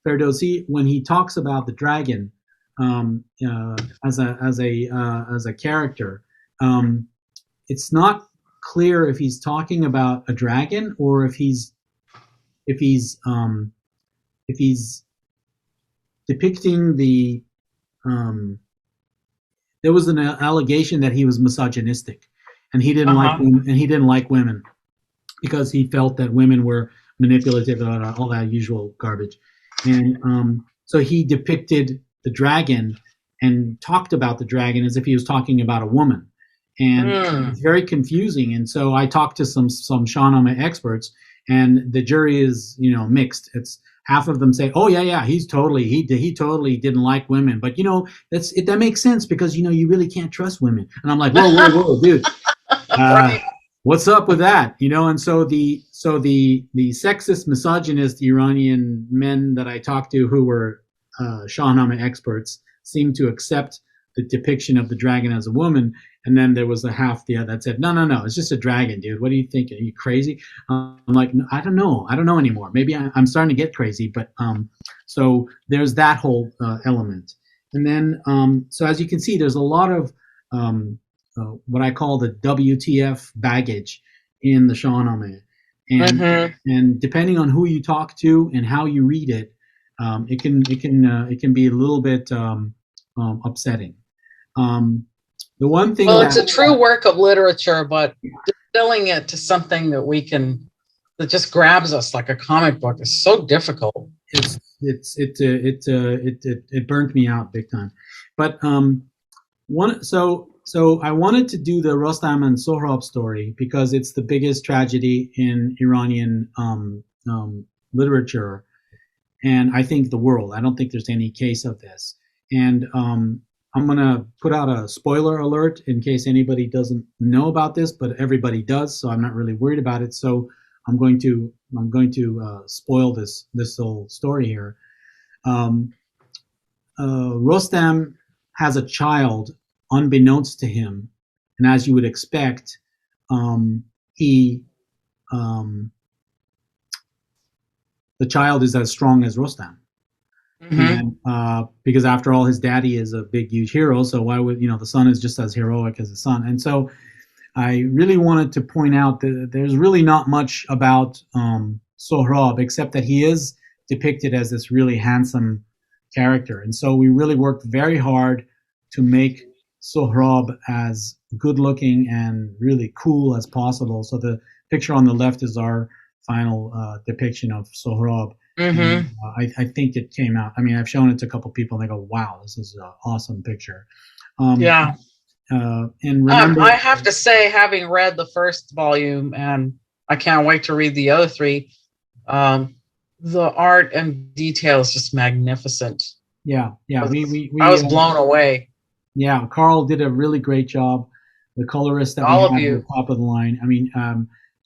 Ferdowsi, when he talks about the dragon as a character, it's not clear if he's talking about a dragon, or if he's um, if he's depicting the um, there was an allegation that he was misogynistic, and he didn't like Uh-huh. women, and he didn't like women because he felt that women were manipulative and all that usual garbage. And so he depicted the dragon and talked about the dragon as if he was talking about a woman, and Mm. it's very confusing. And so I talked to some Shahnameh experts, and the jury is mixed. It's half of them say, "Oh yeah, he totally didn't like women," but that makes sense because you really can't trust women. And I'm like, whoa, dude, uh, Right. what's up with that? And so the sexist, misogynist Iranian men that I talked to, who were Shahnameh experts, seemed to accept the depiction of the dragon as a woman. And then there was a half that said, no, it's just a dragon, dude. What do you think? Are you crazy? I'm like, I don't know anymore. Maybe I'm starting to get crazy. But so there's that whole element. And then so as you can see, there's a lot of what I call the WTF baggage in the Shahnameh. and Mm-hmm. and depending on who you talk to and how you read it, it can be a little bit upsetting. Um, the one thing Well, it's that a true work of literature, but distilling it to something that just grabs us like a comic book is so difficult. it burnt me out big time. But so I wanted to do the Rostam and Sohrab story because it's the biggest tragedy in Iranian literature, and I think the world. I don't think there's any case of this. And I'm gonna put out a spoiler alert in case anybody doesn't know about this, but everybody does, so I'm not really worried about it. So I'm going to spoil this whole story here. Um, Rostam has a child unbeknownst to him, and as you would expect, he um, the child is as strong as Rostam. Mm-hmm. And because after all, his daddy is a big, huge hero, so why would the son is just as heroic as his son? And so I really wanted to point out that there's really not much about Sohrab except that he is depicted as this really handsome character, and so we really worked very hard to make Sohrab as good looking and really cool as possible. So the picture on the left is our final depiction of Sohrab. And Mm-hmm. I think it came out. I mean, I've shown it to a couple people, and they go, "Wow, this is an awesome picture." Um, Yeah. and remember, I have to say, having read the first volume, and I can't wait to read the other three, um, the art and detail is just magnificent. yeah, yeah, I was blown away. yeah, Carl did a really great job. The colorists that we All of had were you. top of the line. I mean,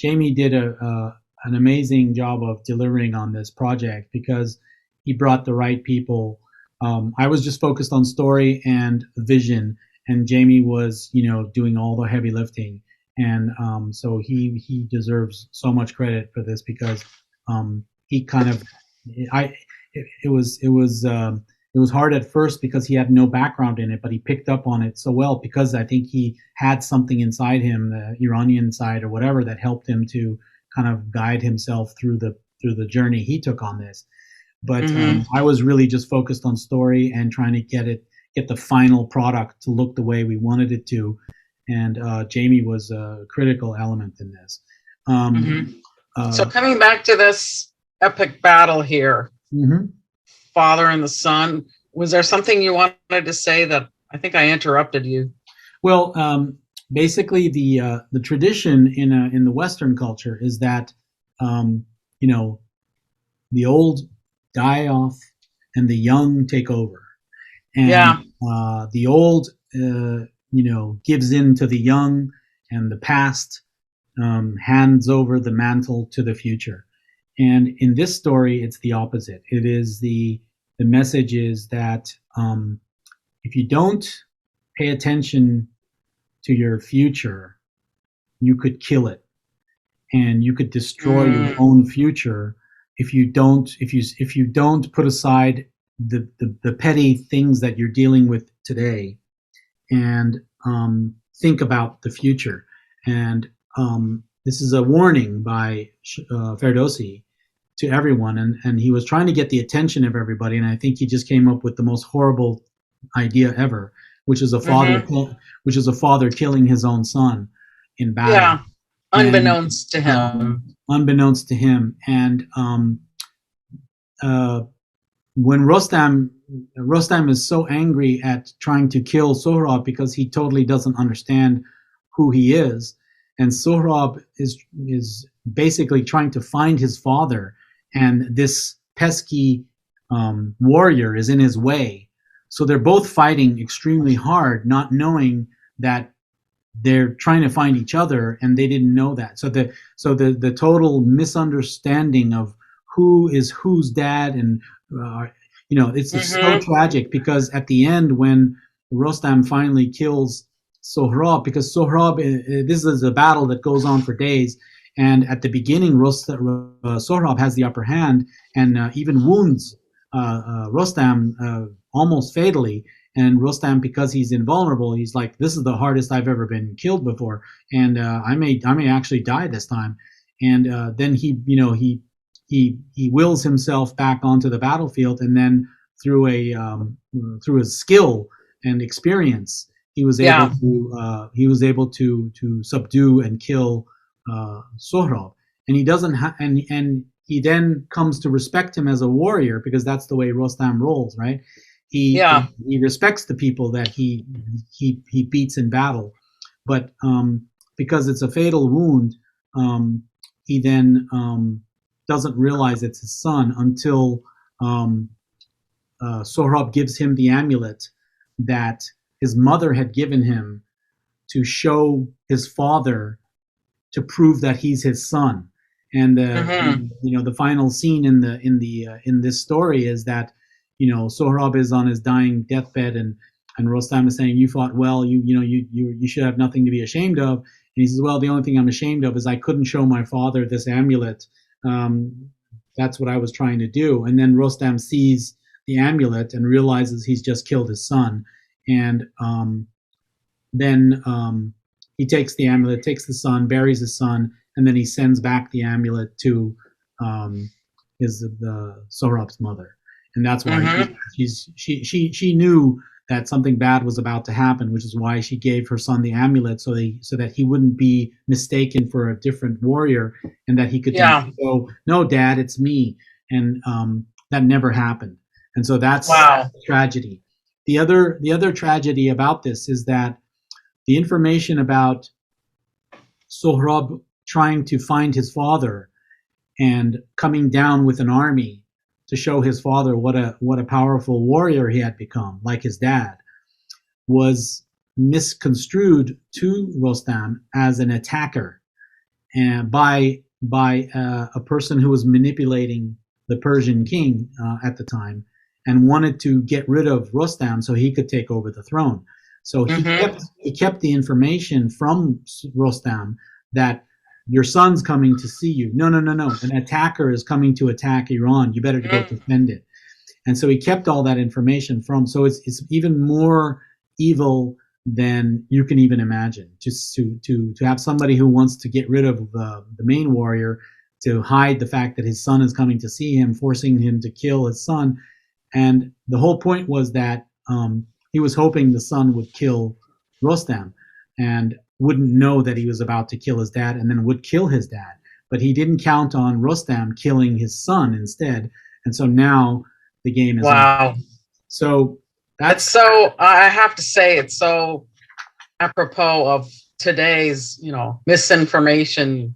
Jamie did an amazing job of delivering on this project because he brought the right people. I was just focused on story and vision, and Jamie was, doing all the heavy lifting. And so he deserves so much credit for this because he kind of, I, it was hard at first because he had no background in it, but he picked up on it so well because I think he had something inside him, the Iranian side or whatever, that helped him to kind of guide himself through the journey he took on this. But Mm-hmm. I was really just focused on story and trying to get the final product to look the way we wanted it to. And Jamie was a critical element in this. Mm-hmm. Um, So uh, coming back to this epic battle here, mhm. father and the son, was there something you wanted to say that I think I interrupted you? Well, basically, the tradition in the Western culture is that um, you know the old die off and the young take over, and Yeah. the old gives in to the young, and the past hands over the mantle to the future. And in this story, it's the opposite. It is the message is that if you don't pay attention to your future, you could kill it, and you could destroy your Mm. own future if you don't put aside the petty things that you're dealing with today and think about the future. And this is a warning by Ferdowsi to everyone, and he was trying to get the attention of everybody. And I think he just came up with the most horrible idea ever, which is Mm-hmm. which is a father killing his own son in battle, Yeah. and Unbeknownst to him. unbeknownst to him. And uh, when Rostam is so angry at trying to kill Sohrab because he totally doesn't understand who he is, and Sohrab is basically trying to find his father, and this pesky warrior is in his way. So they're both fighting extremely hard, not knowing that they're trying to find each other, and they didn't know that. So the total misunderstanding of who is whose dad, and it's so Mm-hmm. tragic because at the end when Rostam finally kills Sohrab, because this is a battle that goes on for days, and at the beginning Sohrab has the upper hand and even wounds Rostam almost fatally. And Rostam, because he's invulnerable, he's like, "This is the hardest I've ever been killed before, and I may actually die this time." and then he wills himself back onto the battlefield, and then through a through his skill and experience, Yeah. he was able to subdue and kill Sohrab, and he doesn't and he then comes to respect him as a warrior, because that's the way Rostam rolls, right? Yeah. He respects the people that he beats in battle, but because it's a fatal wound, he then doesn't realize it's his son until um, Sohrab gives him the amulet that his mother had given him to show his father, to prove that he's his son. And Hmm. the final scene in this story is that Sohrab is on his dying deathbed, and Rostam is saying, "You fought well. You should have nothing to be ashamed of." And he says, "Well, the only thing I'm ashamed of is I couldn't show my father this amulet. Um, that's what I was trying to do." And then Rostam sees the amulet and realizes he's just killed his son, and then he takes the amulet, takes the son, buries his son, and then he sends back the amulet to the Sohrab's mother, and that's why Hmm. she knew that something bad was about to happen, which is why she gave her son the amulet, so that he wouldn't be mistaken for a different warrior, and that he could then Yeah. go, "No, Dad, it's me," and that never happened, and so that's Wow. a tragedy. The other tragedy about this is that the information about Sohrab trying to find his father and coming down with an army to show his father what a powerful warrior he had become, like his dad, was misconstrued to Rostam as an attacker, and by a person who was manipulating the Persian king at the time, and wanted to get rid of Rostam so he could take over the throne. So Hmm. he kept the information from Rostam that your son's coming to see you. No, no, no, no. An attacker is coming to attack Iran. You better to go Hmm. defend it. And so he kept all that information from. So it's even more evil than you can even imagine. Just to have somebody who wants to get rid of the main warrior, to hide the fact that his son is coming to see him, forcing him to kill his son. And the whole point was that he was hoping the son would kill Rostam and wouldn't know that he was about to kill his dad, and then would kill his dad. But he didn't count on Rostam killing his son instead. And so now the game is on. Wow. So It's that's so, I have to say, it's so apropos of today's, misinformation, what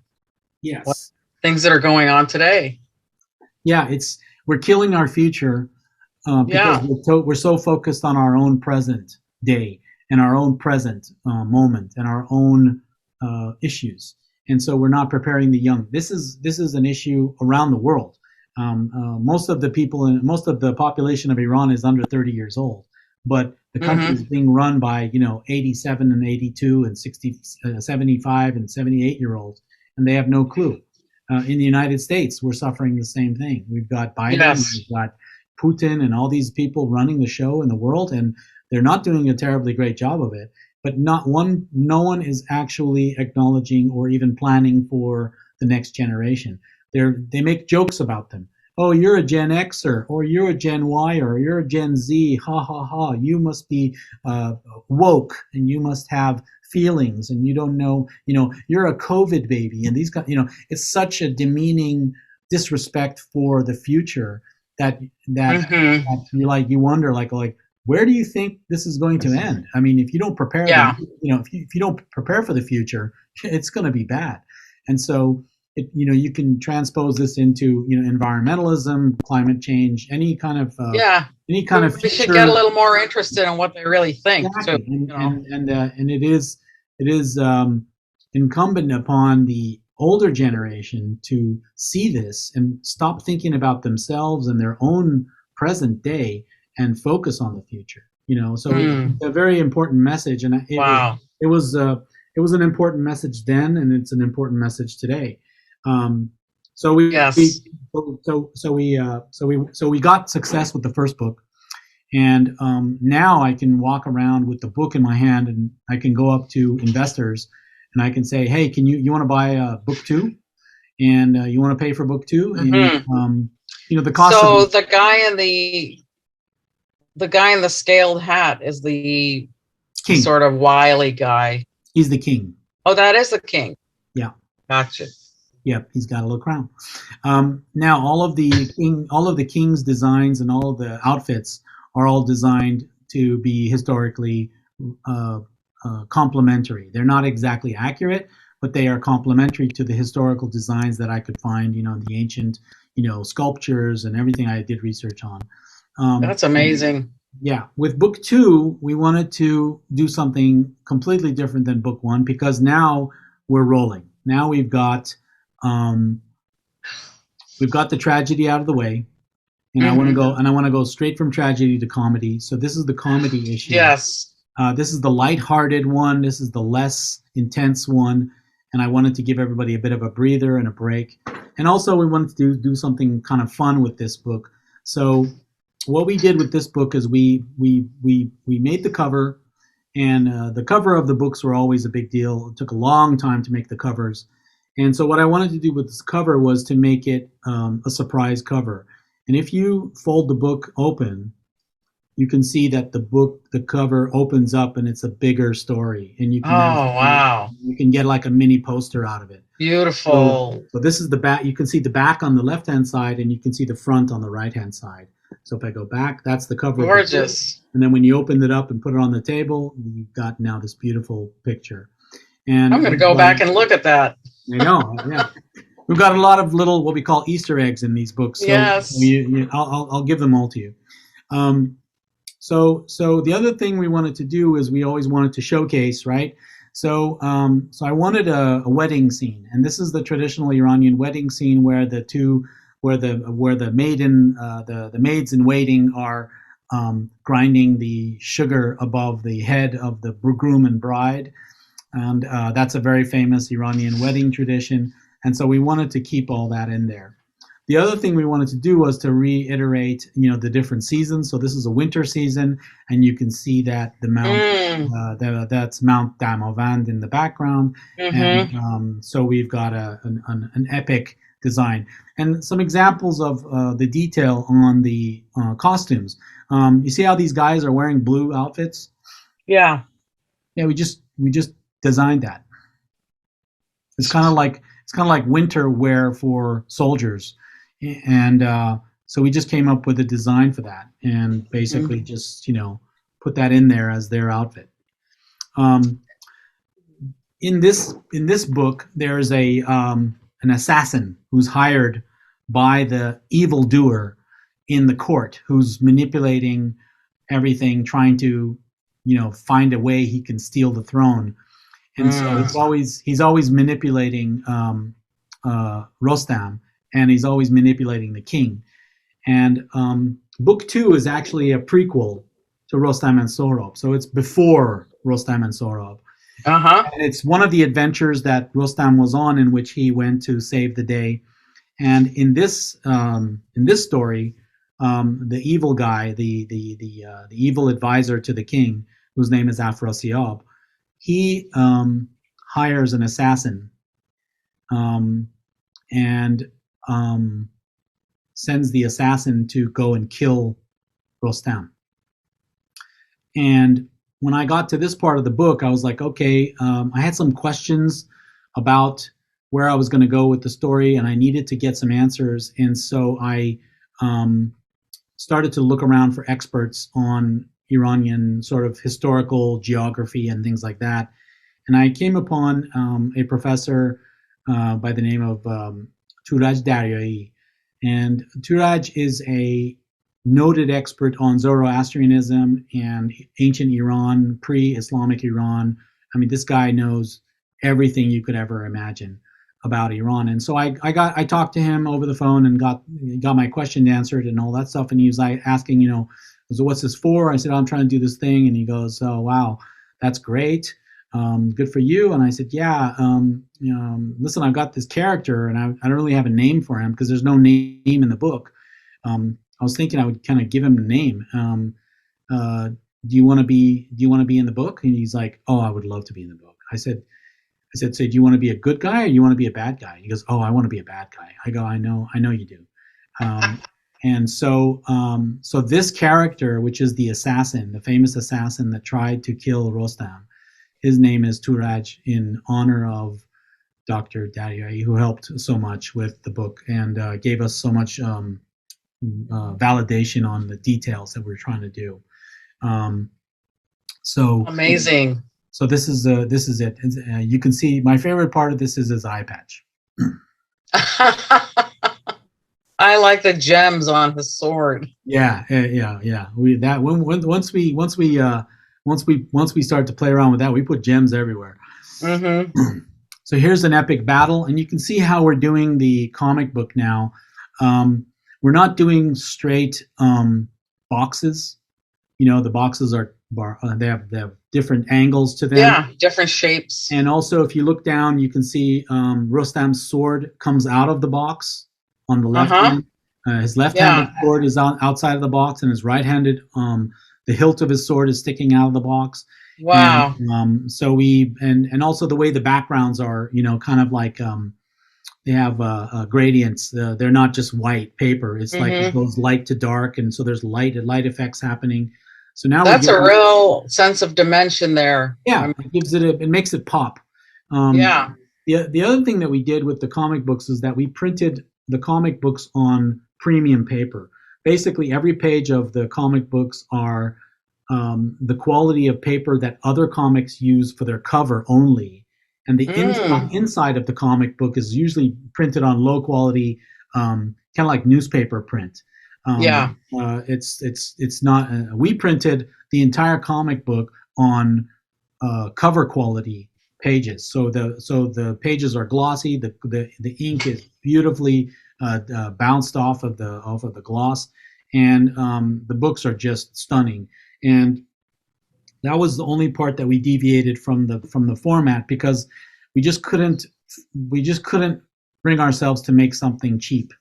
yes, things that are going on today. yeah. It's we're killing our future because Yeah. we're so focused on our own present day and our own present moment and our own issues, and so we're not preparing the young. This is an issue around the world. Most of the population of Iran is under 30 years old, but the country is Hmm. being run by 87 and 82 and 60, 75 and 78-year olds, and they have no clue. In the United States, we're suffering the same thing. We've got Biden, Yes. we've got Putin, and all these people running the show in the world, and they're not doing a terribly great job of it. But no one is actually acknowledging or even planning for the next generation. They make jokes about them. Oh, you're a Gen Xer, or you're a Gen Y, or you're a Gen Z. Ha ha ha! You must be woke, and you must have feelings, and you don't know. You're a COVID baby, and these. It's such a demeaning disrespect for the future that that Hmm. you wonder where do you think this is going to end? I mean, if you don't prepare Yeah. if you don't prepare for the future, it's going to be bad. And so you can transpose this into environmentalism, climate change, Yeah. any kind of We should get a future. little more interested in what they really think too, Exactly, you know. and it is incumbent upon the older generation to see this and stop thinking about themselves and their own present day and focus on the future. So it's Mm. a very important message, and Wow. it was it was an important message then, and it's an important message today. Um, so Yes. we got success with the first book, and now I can walk around with the book in my hand, and I can go up to investors and I can say, "Hey, you want to buy book two?" and you want to pay for book two, and Hmm. the cost of So book the guy in the scaled hat is the king. sort of wily guy. He's the king. Oh, that is the king. Yeah. Gotcha. Yep, he's got a little crown. Now, all of the king's designs and all of the outfits are all designed to be historically uh, complementary. They're not exactly accurate, but they are complementary to the historical designs that I could find, in the ancient, sculptures and everything I did research on. That's amazing. Yeah, with book two, we wanted to do something completely different than book one because now we're rolling. Now um, we've got the tragedy out of the way, and Hmm. I want to go straight from tragedy to comedy. So this is the comedy issue. Yes. This is the lighthearted one. This is the less intense one, and I wanted to give everybody a bit of a breather and a break. And also, we wanted to do something kind of fun with this book. So what we did with this book is we made the cover, and the cover of the books were always a big deal. It took a long time to make the covers, and so what I wanted to do with this cover was to make it a surprise cover. And if you fold the book open, you can see that the cover opens up, and it's a bigger story, and Oh, wow. you can get like a mini poster out of it. So, Beautiful. so this is the back. You can see the back on the left hand side, and you can see the front on the right hand side. So if I go back, that's the cover of the book. Gorgeous. And then when you open it up and put it on the table, you've got now this beautiful picture. And I'm going to go back and look at that. there you go. Yeah, we've got a lot of little what we call Easter eggs in these books. So Yes. I'll give them all to you. Um, so the other thing we wanted to do is we always wanted to showcase, right? So I wanted a wedding scene, and this is the traditional Iranian wedding scene where the maiden the maids in waiting are grinding the sugar above the head of the groom and bride, and that's a very famous Iranian wedding tradition. And so we wanted to keep all that in there. The other thing we wanted to do was to reiterate, the different seasons. So this is a winter season, and you can see that Mm. that's Mount Damavand in the background, and Hmm. so we've got an epic design and some examples of the detail on the costumes. You see how these guys are wearing blue outfits? Yeah. Yeah, we just designed that. It's kind of like winter wear for soldiers, and so we just came up with a design for that, and basically Mhm. just put that in there as their outfit. Um, in this book, there's a an assassin who's hired by the evildoer in the court, who's manipulating everything, trying to find a way he can steal the throne. And so Mm. he's always manipulating Rostam, and he's always manipulating the king. And book two is actually a prequel to Rostam and Sohrab, so it's before Rostam and Sohrab, Uh-huh. and it's one of the adventures that Rostam was on, in which he went to save the day. And in this story, the evil guy, the evil advisor to the king, whose name is Afrasiab, he hires an assassin, um, and um, sends the assassin to go and kill Rostam. And when I got to this part of the book, I was like, okay, I had some questions about where I was going to go with the story, and I needed to get some answers. And so I um, started to look around for experts on Iranian sort of historical geography and things like that. And I came upon a professor by the name of Turaj Daryai. And Turaj is a noted expert on Zoroastrianism and ancient Iran, pre-Islamic Iran. I mean, this guy knows everything you could ever imagine about Iran. And so I talked to him over the phone and got my question answered and all that stuff. And he was like asking, so what's this for? I said, oh, I'm trying to do this thing. And he goes, oh, wow, that's great. Good for you. And I said, yeah, listen, I've got this character, and I don't really have a name for him because there's no name in the book. I was thinking I would kind of give him a name. Do you want to be in the book? And he's like, oh, I would love to be in the book. I said, I said, so do you want to be a good guy or you want to be a bad guy? He goes, oh, I want to be a bad guy. I go, I know you do. And so this character, which is the assassin, the famous assassin that tried to kill Rostam, his name is Turaj in honor of Dr. Daryai, who helped so much with the book and gave us so much validation on the details that we're trying to do. Um, so Amazing. So this is it. You can see my favorite part of this is his eye patch. I like the gems on his sword. Yeah, yeah. We that once we start to play around with that, we put gems everywhere. Mm-hmm. So here's an epic battle, and you can see how we're doing the comic book now. We're not doing straight boxes. You know, the boxes are they have different angles to them. Yeah, different shapes. And also, if you look down, you can see Rostam's sword comes out of the box on the left hand. His left-handed sword is outside of the box, and his right-handed, the hilt of his sword is sticking out of the box. Wow. And, so we and also the way the backgrounds are, you know, kind of like they have gradients. They're not just white paper. It's like it goes light to dark, and so there's light effects happening. So now that's a real sense of dimension there. Yeah, it gives it makes it pop. Yeah. The other thing that we did with the comic books is that we printed the comic books on premium paper. Basically, every page of the comic books are the quality of paper that other comics use for their cover only, and the inside of the comic book is usually printed on low quality, kind of like newspaper print. It's not. We printed the entire comic book on cover quality pages, so the pages are glossy. The ink is beautifully bounced off of the gloss, and the books are just stunning. And that was the only part that we deviated from the format, because we just couldn't bring ourselves to make something cheap.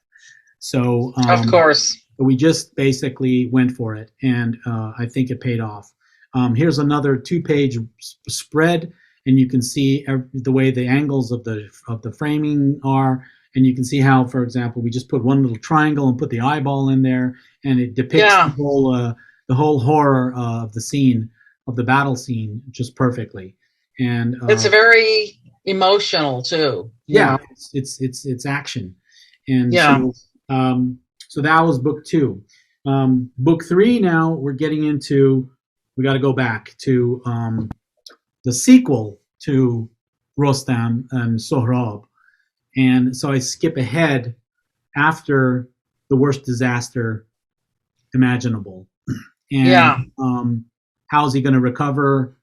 So of course, we just basically went for it, and I think it paid off. Here's another 2-page spread, and you can see the way the angles of the framing are, and you can see how, for example, we just put one little triangle and put the eyeball in there, and it depicts the whole horror of the scene, of the battle scene, just perfectly. And it's very emotional too. Yeah, it's action, and so that was book 2. Book 3, now we're getting into, we got to go back to the sequel to Rostam and Sohrab. And so I skip ahead after the worst disaster imaginable. And how's he going to recover?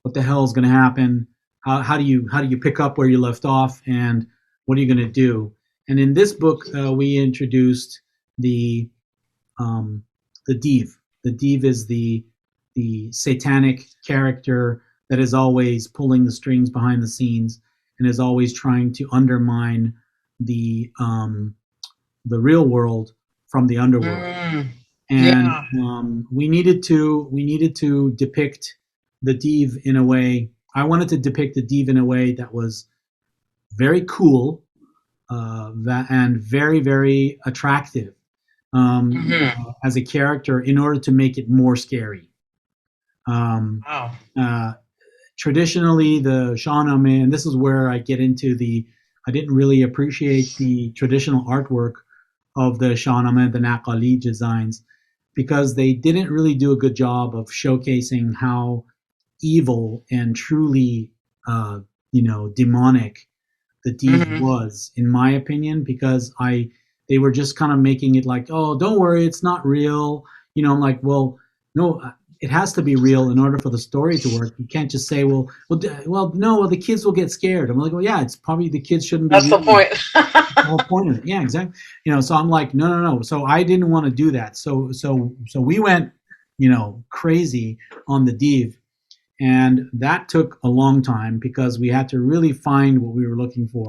What the hell is going to happen? How do you pick up where you left off? And what are you going to do? And in this book, we introduced the Div. The Div is the satanic character that is always pulling the strings behind the scenes and is always trying to undermine the real world from the underworld. And we needed to depict the Div in a way. I wanted to depict the Div in a way that was very cool, and very, very attractive as a character, in order to make it more scary. Traditionally, the Shahnameh, and this is where I get into I didn't really appreciate the traditional artwork of the Shahnameh, the Naqali designs, because they didn't really do a good job of showcasing how evil and truly, demonic the Div was, in my opinion, because they were just kind of making it like, oh, don't worry, it's not real. I'm like, well, no, it has to be real in order for the story to work. You can't just say, no, the kids will get scared. I'm like, well, yeah, it's probably the kids shouldn't be. That's the point. The whole point of it. Yeah, exactly. So I'm like, no. So I didn't want to do that. So we went, crazy on the Div. And that took a long time because we had to really find what we were looking for.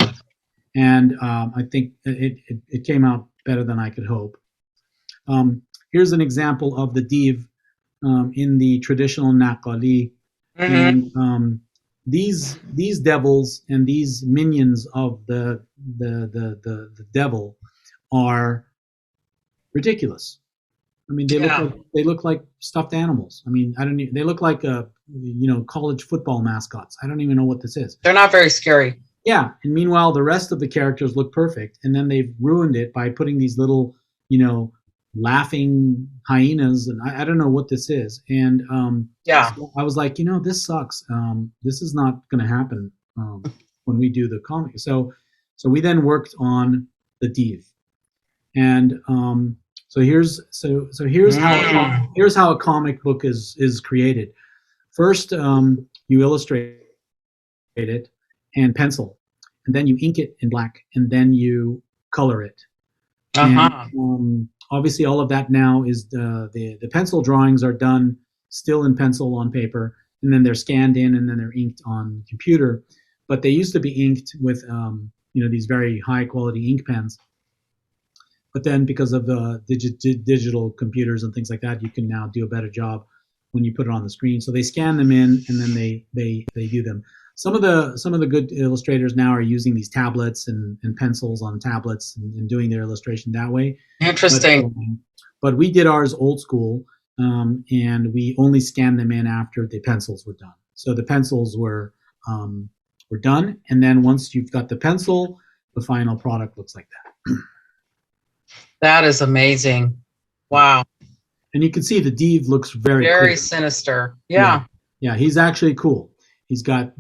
And I think it came out better than I could hope. Here's an example of the Div in the traditional Naqali. And these devils and these minions of the devil are ridiculous. I mean, Yeah. they look like stuffed animals. I mean, I don't. They look like college football mascots. I don't even know what this is. They're not very scary. Yeah, and meanwhile, the rest of the characters look perfect, and then they've ruined it by putting these little, laughing hyenas, and I don't know what this is. And Yeah. so I was like, this sucks. This is not going to happen when we do the comic. So we then worked on the div, and here's how a comic book is created. First, you illustrate it and pencil, and then you ink it in black, and then you color it. And Uh-huh. obviously, all of that now is the pencil drawings are done still in pencil on paper, and then they're scanned in, and then they're inked on computer. But they used to be inked with these very high quality ink pens. But then, because of digital computers and things like that, you can now do a better job when you put it on the screen. So they scan them in, and then they do them. Some of the good illustrators now are using these tablets and pencils on tablets and doing their illustration that way. But Interesting. but we did ours old school, and we only scanned them in after the pencils were done. So the pencils were done, and then once you've got the pencil, the final product looks like that. That is amazing. Wow. And you can see the div looks very Very cool. sinister. Yeah, Yeah. yeah, he's actually cool. His Very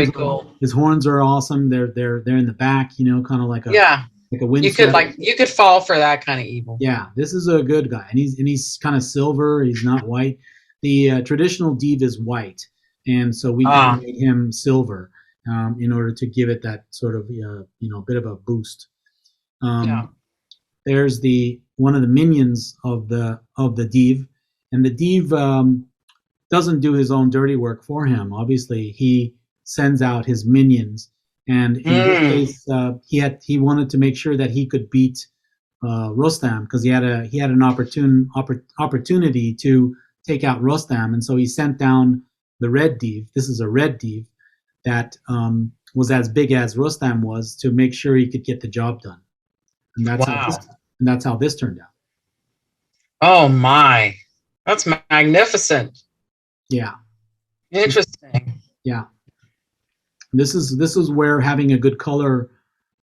horns. cool. His horns are awesome. They're in the back, kind of like a Yeah. You could windswept. you could fall for that kind of evil. Yeah, this is a good guy, and he's kind of silver. He's not white. The traditional div is white, and so we Ah. made him silver in order to give it that sort of bit of a boost. Yeah. There's the one of the minions of the div, and the div doesn't do his own dirty work for him. Obviously, he sends out his minions, and in this case, he wanted to make sure that he could beat Rostam, because he had an opportunity to take out Rostam, and so he sent down the red div. This is a red div that was as big as Rostam was, to make sure he could get the job done, and Wow. that's how this turned out. Oh my. That's magnificent. Yeah, Interesting. yeah. This is where having a good color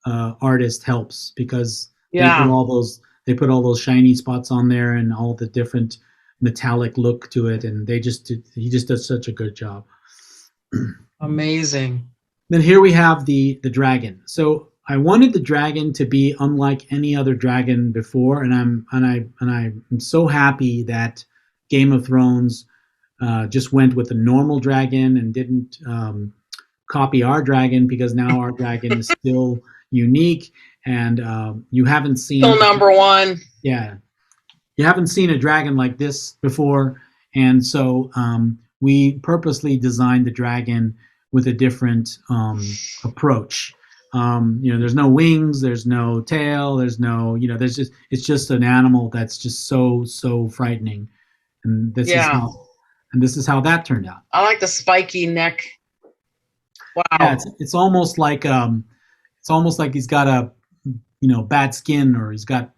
artist helps, because Yeah. they put all those shiny spots on there and all the different metallic look to it, and he just does such a good job. Amazing. Then here we have the dragon. So I wanted the dragon to be unlike any other dragon before, and I'm so happy that Game of Thrones just went with the normal dragon and didn't copy our dragon, because now our dragon is still unique, and you haven't seen Still number one. yeah, you haven't seen a dragon like this before, and so we purposely designed the dragon with a different approach. There's no wings, there's no tail, there's no, it's just an animal that's just so frightening, and Yeah. this is how that turned out. I like the spiky neck. Wow. Yeah, it's almost like he's got a bad skin, or he's got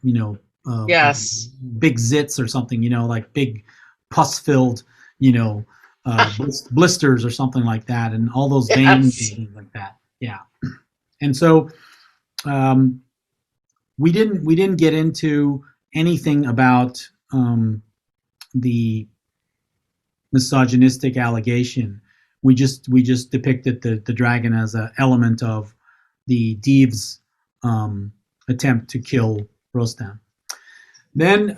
Yes. big zits or something, like big pus filled blisters or something like that, and all those veins Yes. and things like that. Yeah, and so we didn't get into anything about the misogynistic allegation. We just depicted the dragon as an element of the div's attempt to kill Rostam. Then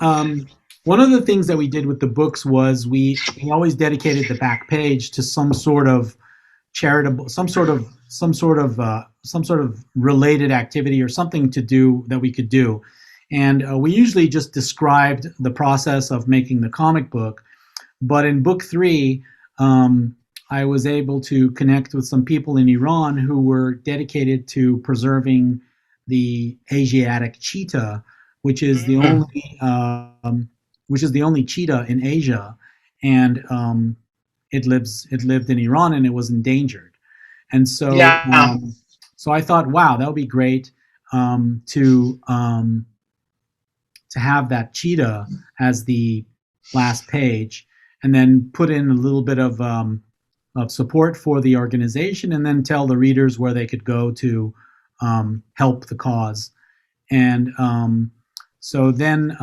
one of the things that we did with the books was we always dedicated the back page to some sort of charitable, some sort of related activity, or something to do that we could do. And we usually just described the process of making the comic book. But in book 3, I was able to connect with some people in Iran who were dedicated to preserving the Asiatic cheetah, which is the only cheetah in Asia, and it lived in Iran, and it was endangered. And so Yeah. so I thought, wow, that would be great um, to um, to have that cheetah as the last page, and then put in a little bit of support for the organization, and then tell the readers where they could go to help the cause. And so then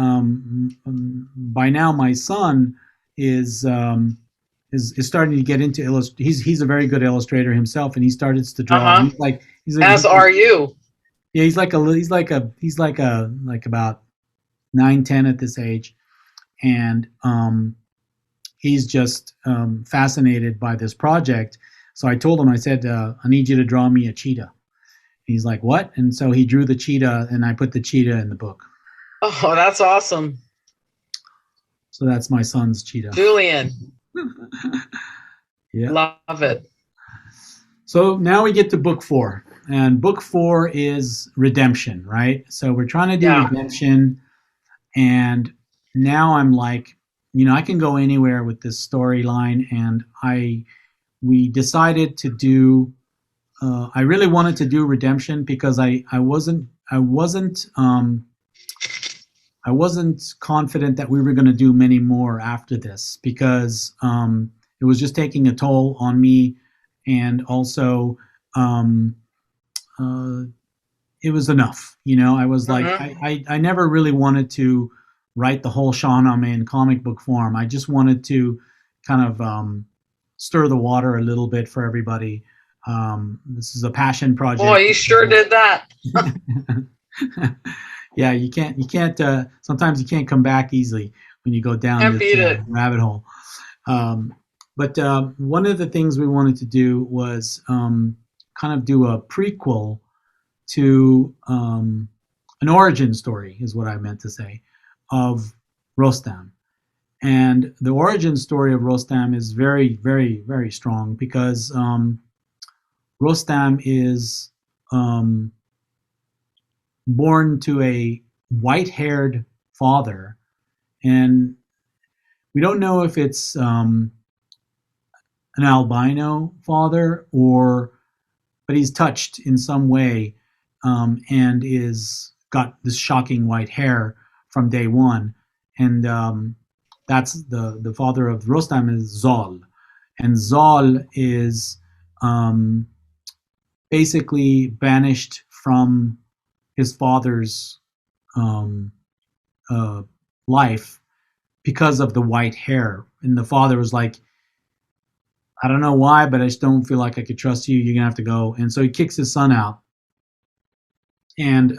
by now my son is is starting to get into he's a very good illustrator himself, and he starts to draw. Uh-huh. As are you. Yeah, he's like about 9, 10 at this age, and he's just fascinated by this project. So I told him, I said, I need you to draw me a cheetah. He's like, what? And so he drew the cheetah, and I put the cheetah in the book. Oh, that's awesome. So that's my son's cheetah. Julian, Yeah. love it. So now we get to book 4. And book 4 is redemption, right? So we're trying to do Yeah. redemption. And now I'm like, I can go anywhere with this storyline. And we decided to do, I really wanted to do redemption because I wasn't confident that we were going to do many more after this, because it was just taking a toll on me, and also um, uh, it was enough. I was like, Mm-hmm. I never really wanted to write the whole Shahnameh in comic book form. I just wanted to kind of stir the water a little bit for everybody. This is a passion Boy, project. you sure did that. Yeah, you can't sometimes you can't come back easily when you go down Can't this beat it. rabbit hole. um, but one of the things we wanted to do was kind of do a prequel to an origin story, is what I meant to say, of Rostam. And the origin story of Rostam is very, very, very strong, because Rostam is um, born to a white-haired father, and we don't know if it's an albino father, or but he's touched in some way, and is got this shocking white hair from day one. And that's the father of Rostam is Zol, and Zol is um, basically banished from his father's um, uh, life because of the white hair. And the father was like, I don't know why, but I just don't feel like I could trust you. You're gonna have to go. And so he kicks his son out. And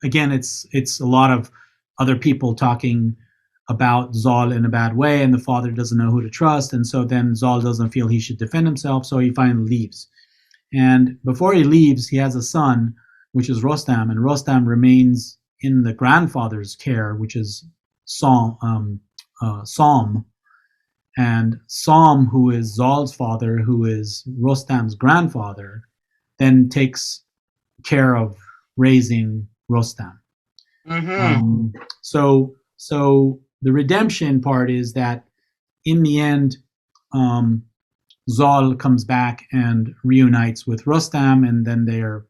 again, it's a lot of other people talking about Zol in a bad way, and the father doesn't know who to trust. And so then Zol doesn't feel he should defend himself, so he finally leaves. And before he leaves, he has a son, which is Rostam, and Rostam remains in the grandfather's care, which is Som. And Som, who is Zol's father, who is Rostam's grandfather, then takes care of raising Rostam. Mm-hmm. So the redemption part is that in the end, um, Zol comes back and reunites with Rostam, and then they are,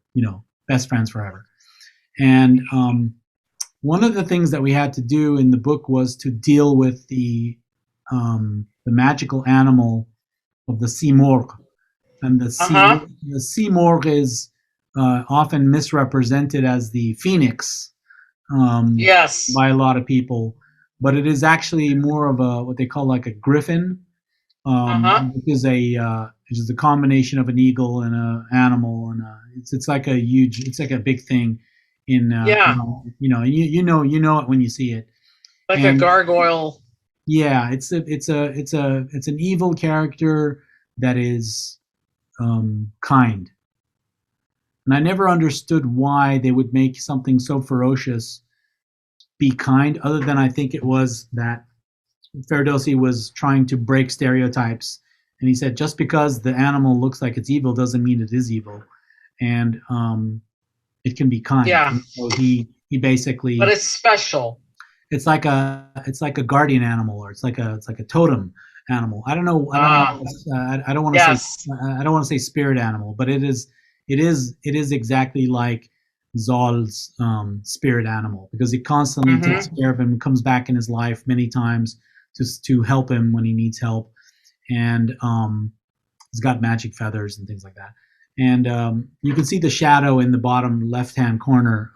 best friends forever. And one of the things that we had to do in the book was to deal with the magical animal of the simorgh. And Uh-huh. the simorgh is often misrepresented as the phoenix Yes. by a lot of people, but it is actually more of a what they call like a griffin, Uh-huh. which is a combination of an eagle and an animal, and it's like a huge, it's like a big thing in Yeah. you know it when you see it. Like a And gargoyle. yeah, it's an evil character that is kind. And I never understood why they would make something so ferocious be kind, other than I think it was that Ferdowsi was trying to break stereotypes. And he said, just because the animal looks like it's evil doesn't mean it is evil. And it can be kind. Yeah. And so he But basically, it's special. it's like a guardian animal, or it's like a totem animal. I don't know. I don't Ah, know. I don't want to say. yes. I don't want to say spirit animal, but it is. It is. It is exactly like Zol's spirit animal because it constantly takes Hmm. care of him, comes back in his life many times to help him when he needs help, and he's got magic feathers and things like that. And you can see the shadow in the bottom left-hand corner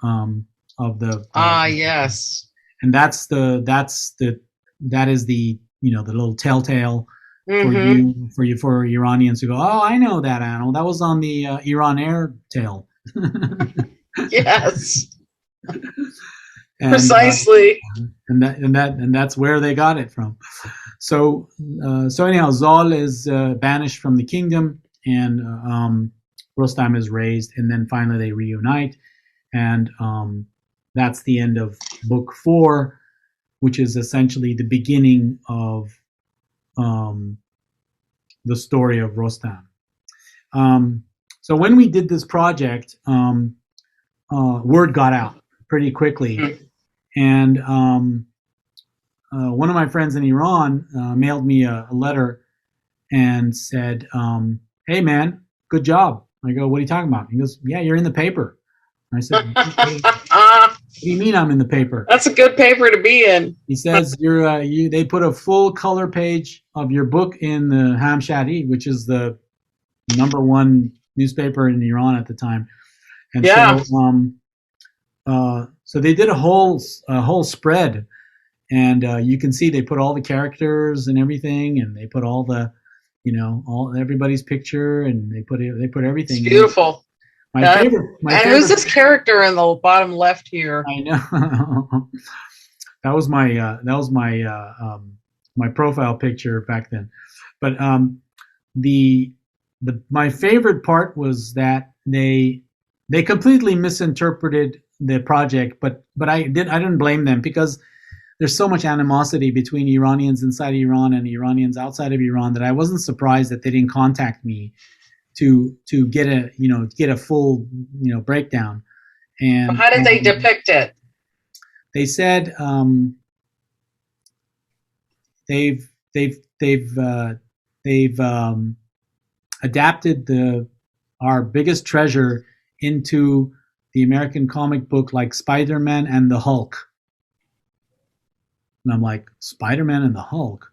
of the, Ah, yes. and that is the the little telltale Hmm. for Iranians who go, oh, I know that animal. That was on the Iran Air tail. Yes. and Precisely. that's where they got it from. So anyhow, Zol is banished from the kingdom, and Rostam is raised, and then finally they reunite, and that's the end of book 4, which is essentially the beginning of um, the story of Rostam. Um, so when we did this project, word got out pretty quickly, Mhm. and one of my friends in Iran mailed me a letter and said, "Hey man, good job." I go, "What are you talking about?" He goes, "Yeah, you're in the paper." I said, "What do you mean I'm in the paper?" That's a good paper to be in. He says, They put a full color page of your book in the Hamshari, which is the number 1 newspaper in Iran at the time, and Yeah. so they did a whole spread, and you can see they put all the characters and everything, and they put all the all everybody's picture, and they put It's everything. And beautiful. my Yeah. favorite my And who's favorite this character in the bottom left here? I know. That was my profile picture back then. But the my favorite part was that they completely misinterpreted the project, but I didn't blame them because there's so much animosity between Iranians inside Iran and Iranians outside of Iran that I wasn't surprised that they didn't contact me to get a full breakdown. So And how did they depict it? they said they've they've they've they've adapted the our biggest treasure into the American comic book like Spider-Man and the Hulk. And I'm like, Spider-Man and the Hulk?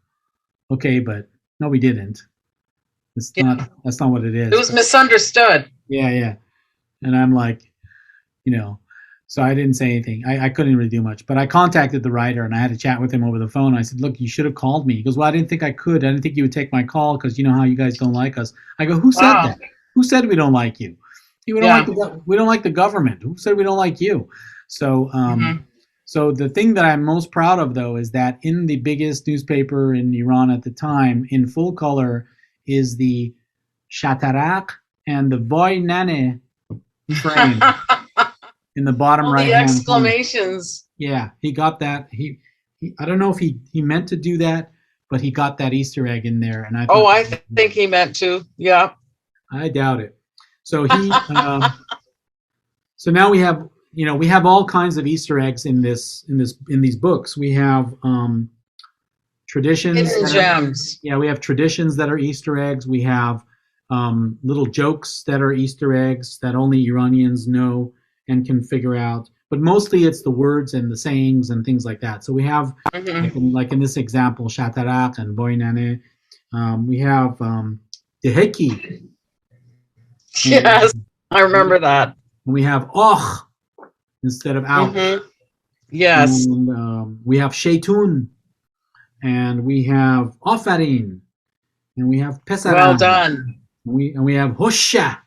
Okay, but no, we didn't. It's Yeah. not. That's not what it It is. was misunderstood. Yeah, yeah. And I'm like, you know, so I didn't say anything. I couldn't really do much, but I contacted the writer and I had a chat with him over the phone. I said, look, you should have called me. He goes, well, I didn't think I could. I didn't think you would take my call because you know how you guys don't like us. I go, who said Wow. that? Who said we don't like you? Yeah. We don't like the government. Who said we don't like you? So Hmm. so the thing that I'm most proud of though is that in the biggest newspaper in Iran at the time, in full color, is the Shatarak and the Voy Nane frame in the bottom All right the hand corner. exclamations. Yeah, he got that. I don't know if he meant to do that, but he got that Easter egg in there, and I Oh, thought, think he meant to. Yeah. I doubt it. So so now we have all kinds of Easter eggs in these books. We have traditions Hidden that are gems. yeah, we have traditions that are Easter eggs. We have little jokes that are Easter eggs that only Iranians know and can figure out. But mostly it's the words and the sayings and things like that. So we have, Hmm. like in this example, Shatarak and Boinane. We have Deheki, and Yes, I remember that. we have Och instead of ouch. Hmm. Yes. And we have Shaytun, and we have Ofarin, and we have Well Pesaran, done. and we have Hosha.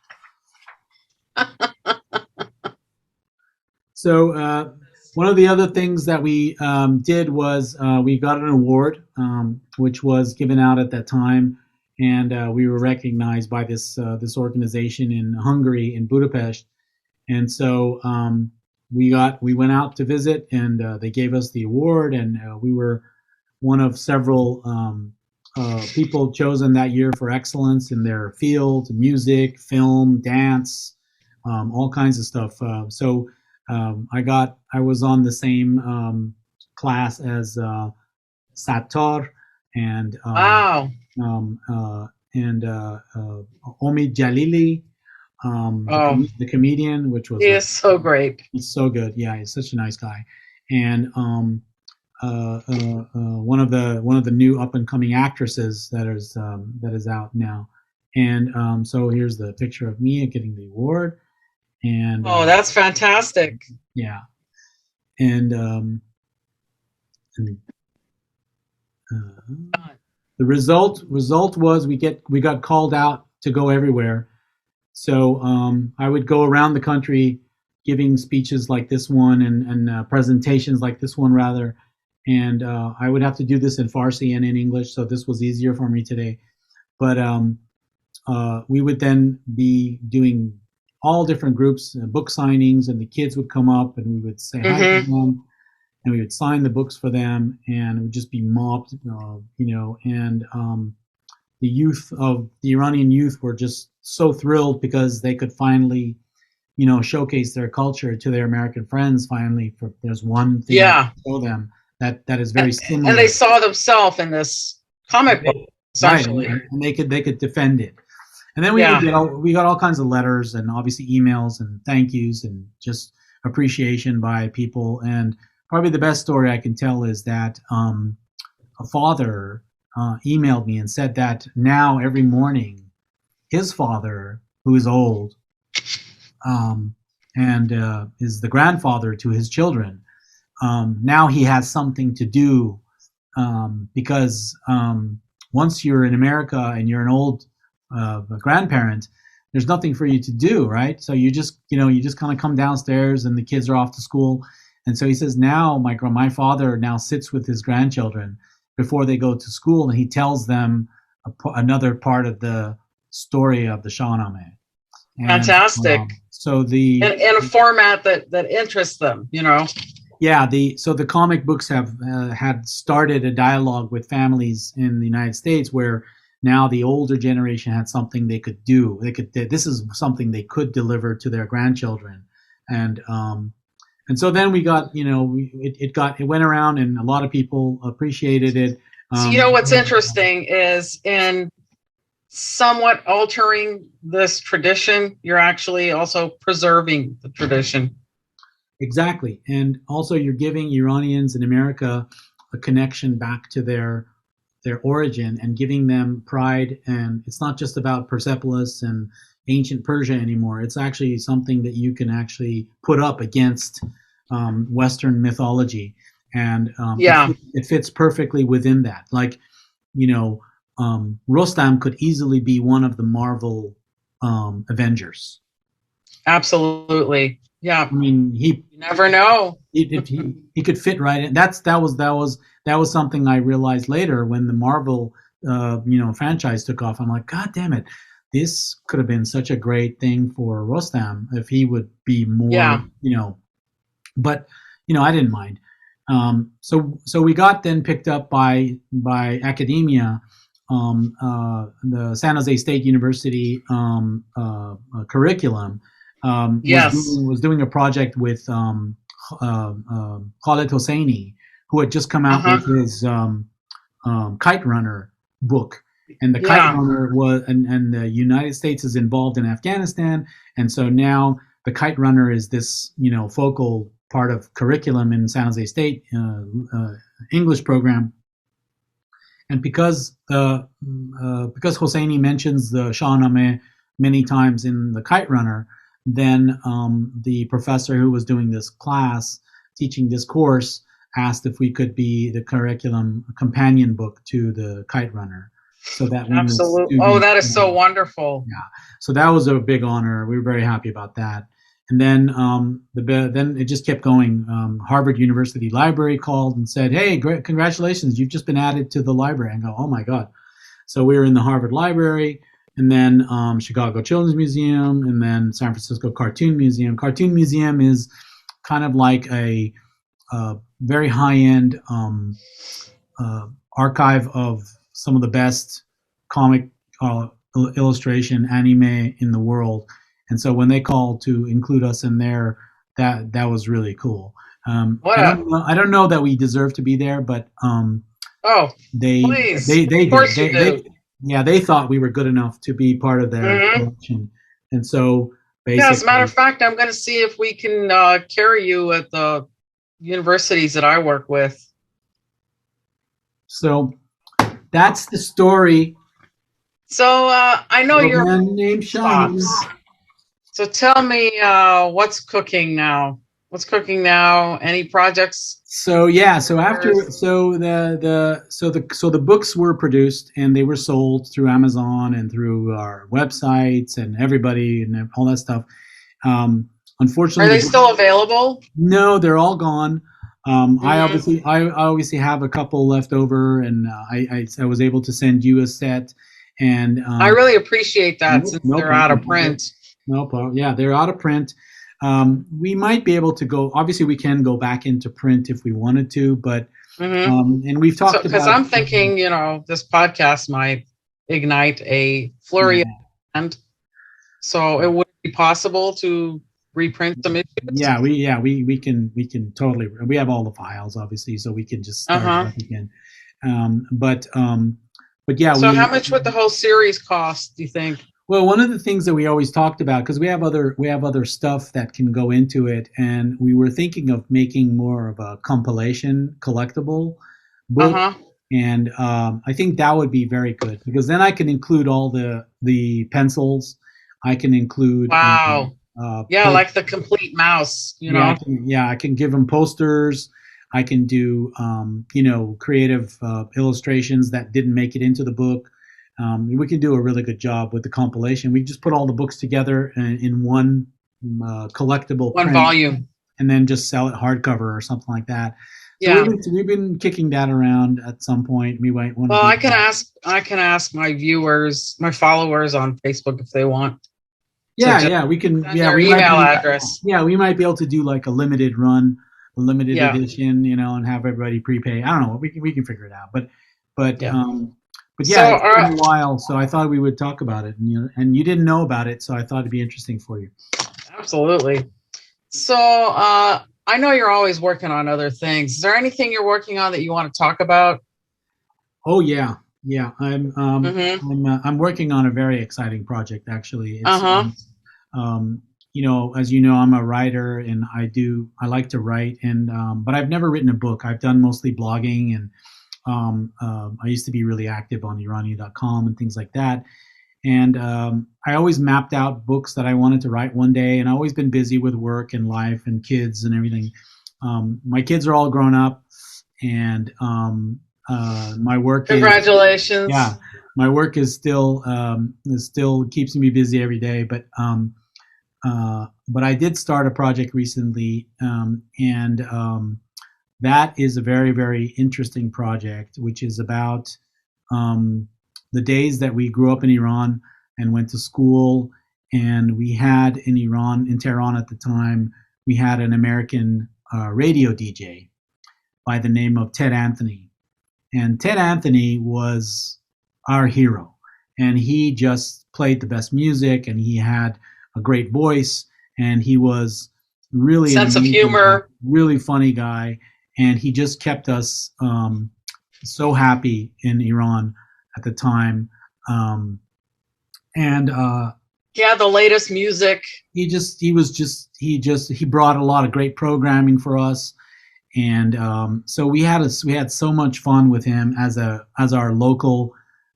So one of the other things that we did was we got an award, which was given out at that time, and we were recognized by this organization in Hungary, in Budapest. And so we went out to visit, and they gave us the award, and we were one of several people chosen that year for excellence in their field: music, film, dance, all kinds of stuff. I was on the same class as Sattar and Wow. um, and Omid Jalili, Oh, the comedian, which he was is so great. it's so good. Yeah, he's such a nice guy, and one of the new up and coming actresses that is out now. And so here's the picture of me getting the award, and Oh, that's fantastic. yeah, and, and the result was we got called out to go everywhere. So I would go around the country giving speeches like this one and presentations like this one rather, and I would have to do this in Farsi and in English, so this was easier for me today. But we would then be doing all different groups, book signings, and the kids would come up and we would say hi to Hmm. them, and we would sign the books for them, and it would just be mobbed, and the youth of the Iranian youth were just so thrilled because they could finally, showcase their culture to their American friends. Finally, for there's one thing I Yeah. can show them that is very And they similar, saw themselves in this comic book, right? essentially. And they could defend it. And then Yeah. we got all kinds of letters and obviously emails and thank yous and just appreciation by people. And probably the best story I can tell is that a father emailed me and said that now every morning his father, who is old, um, and is the grandfather to his children, now he has something to do, because once you're in America and you're an old grandparent, there's nothing for you to do, right? So you just kind of come downstairs and the kids are off to school. And so he says now my father now sits with his grandchildren before they go to school, and he tells them another part of the story of the Shahnameh. And Fantastic. so the In a format that interests them, you know. yeah, the comic books have had started a dialogue with families in the United States where now the older generation had something they could do. This is something they could deliver to their grandchildren, and so then we got, it went around and a lot of people appreciated it. So you know what's interesting is in somewhat altering this tradition, you're actually also preserving the tradition. Exactly. And also you're giving Iranians in America a connection back to their origin and giving them pride. And it's not just about Persepolis and ancient Persia anymore. It's actually something that you can actually put up against Western mythology. And Yeah, it fits perfectly within that. Like, Rostam could easily be one of the Marvel Avengers. absolutely. Yeah, I mean, you never know. he could fit right in. That was something I realized later when the Marvel franchise took off. I'm like, God damn it, this could have been such a great thing for Rostam if he would be more, Yeah. But I didn't mind. So we got then picked up by academia. The San Jose State University curriculum Yes. was doing a project with Khaled Hosseini, who had just come out Uh-huh. with his Kite Runner book. And the Kite Yeah. Runner and the United States is involved in Afghanistan, and so now the Kite Runner is this focal part of curriculum in San Jose State English program. And because Hosseini mentions the Shahnameh many times in the Kite Runner, then the professor who was doing this class, teaching this course, asked if we could be the curriculum companion book to the Kite Runner, so that when the Absolutely. Oh, students, that is so wonderful. yeah, so that was a big honor. We were very happy about that. And then then it just kept going. Harvard University Library called and said, "Hey, great, congratulations! You've just been added to the library." And go, "Oh my God!" So we were in the Harvard Library, and then Chicago Children's Museum, and then San Francisco Cartoon Museum. Cartoon Museum is kind of like a very high-end archive of some of the best comic illustration anime in the world. And so when they called to include us in there, that was really cool. What a I don't know that we deserve to be there, but Oh, They please. they Of did. course you They do. yeah, they thought we were good enough to be part of their Hmm. collection. And so Yeah, as a matter basically, of fact, I'm going to see if we can carry you at the universities that I work with. so that's the story So I know of a you're man named Shahnameh. stops. So tell me what's cooking now. What's cooking now? Any projects? So yeah, so after Yours? so the books were produced and they were sold through Amazon and through our websites and everybody and all that stuff. Um, Are Unfortunately, they still available? no, they're all gone. Hmm. I obviously have a couple left over, and I was able to send you a set, and I really appreciate that no, since no they're out of problem. print. No problem. Yeah, they're out of print. We might be able to go. Obviously, we can go back into print if we wanted to, but Hmm. and we've So, talked because about. I'm thinking, this podcast might ignite a flurry of Yeah, demand. So it would be possible to reprint some issues. we can totally. We have all the files, obviously, so we can just Uh start it huh. up again. Um, but um, but yeah, So how much would the whole series cost, do you think? well, one of the things that we always talked about, because we have other stuff that can go into it, and we were thinking of making more of a compilation collectible Uh book, huh. and I think that would be very good because then I can include all the pencils, I can include Wow. Yeah, post, like the complete mouse, you yeah, know? I can give them posters. I can do creative illustrations that didn't make it into the book. We can do a really good job with the compilation. We just put all the books together in one collectible One print, volume. and then just sell it hardcover or something like that. So Yeah. we've been kicking that around. At some point, we might want to Well, do that. I can ask my viewers, my followers on Facebook if they want to Yeah, just yeah, we can. send Yeah, their we might email be. address. Yeah, we might be able to do like a limited run, a limited Yeah. edition, and have everybody prepay. I don't know. We can figure it out. But Yeah. but So yeah, it's been a while, so I thought we would talk about it, and you didn't know about it, so I thought it'd be interesting for you. absolutely. So I know you're always working on other things. Is there anything you're working on that you want to talk about? Oh yeah, yeah. Mm-hmm. I'm working on a very exciting project actually. It's Uh-huh. as you know, I'm a writer and I like to write and but I've never written a book. I've done mostly blogging and I used to be really active on Irania.com and things like that. And I always mapped out books that I wanted to write one day, and I've always been busy with work and life and kids and everything. My kids are all grown up, and my work is yeah, Congratulations. my work is still keeps me busy every day. But I did start a project recently, and that is a very very interesting project, which is about um, the days that we grew up in Iran and went to school. And we had in Iran, in Tehran at the time, we had an American radio DJ by the name of Ted Anthony. And Ted Anthony was our hero. And he just played the best music and he had a great voice and he was really an Sense of amazing guy, humor. really funny guy. And he just kept us so happy in Iran at the time. Um, and Yeah, the latest music. he brought a lot of great programming for us, and so we had so much fun with him as our local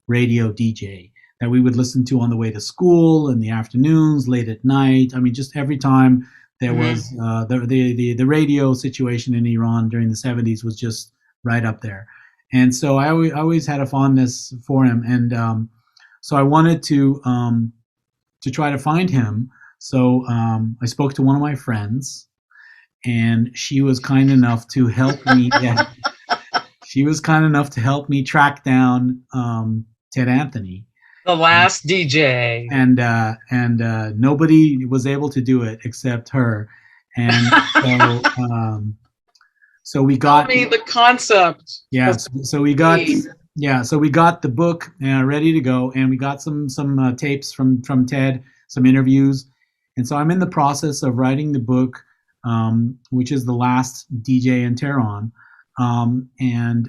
radio DJ that we would listen to on the way to school in the afternoons, late at night. I mean, just every time there was Mm-hmm. the radio situation in Iran during the 70s was just right up there, and so I always had a fondness for him, and so I wanted to try to find him. So I spoke to one of my friends, and she was kind enough to help me. Yeah, she was kind enough to help me track down Ted Anthony, The last DJ. and nobody was able to do it except her, and so we Tell got me the concept. yeah, Because so we got we the book ready to go, and we got some tapes from Ted, some interviews, and so I'm in the process of writing the book, which is the last DJ in Tehran, and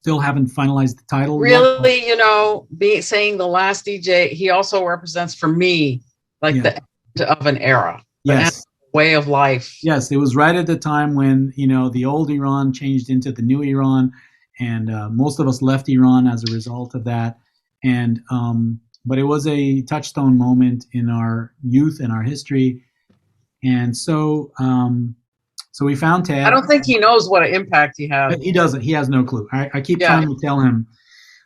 Still haven't finalized the title yet. Really, saying the last DJ, he also represents for me like Yeah. the end of an era, the end of Yes. a way of life. Yes, it was right at the time when the old Iran changed into the new Iran, and most of us left Iran as a result of that. And but it was a touchstone moment in our youth and our history, and so we found I Ted. don't think he knows what an impact he had. He doesn't. He has no clue. I keep Yeah. trying to tell him.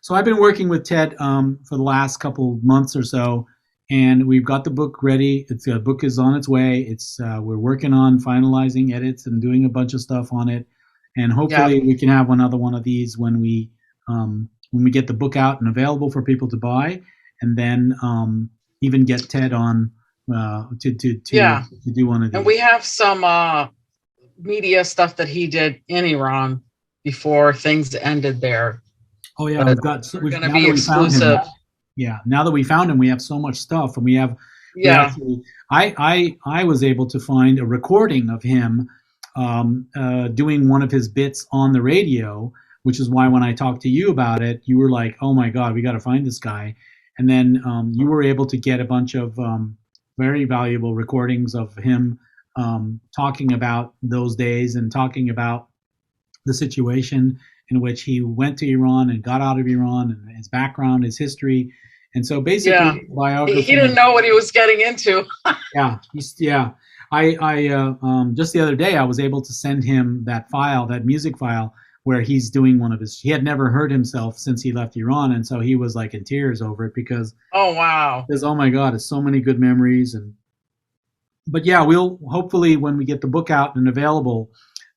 So I've been working with Ted for the last couple months or so, and we've got the book ready. The book is on its way. We're working on finalizing edits and doing a bunch of stuff on it, and hopefully we can have another one of these when we get the book out and available for people to buy, and then even get Ted on to do one of these. And we have some media stuff that he did in Iran before things ended there. Oh yeah, we're going to be exclusive. Yeah, now that we found him, we have so much stuff, and we have. Yeah. I was able to find a recording of him doing one of his bits on the radio, which is why when I talked to you about it, you were like, "Oh my God, we got to find this guy," and then you were able to get a bunch of very valuable recordings of him talking about those days and talking about the situation in which he went to Iran and got out of Iran, and his background, his history. And so basically, biography. He didn't know what he was getting into. Yeah. I just the other day, I was able to send him that file, that music file, where he's doing one of his. He had never heard himself since he left Iran, and so he was like in tears over it because. Oh wow! Because oh my God, it's so many good memories. But yeah, we'll hopefully when we get the book out and available,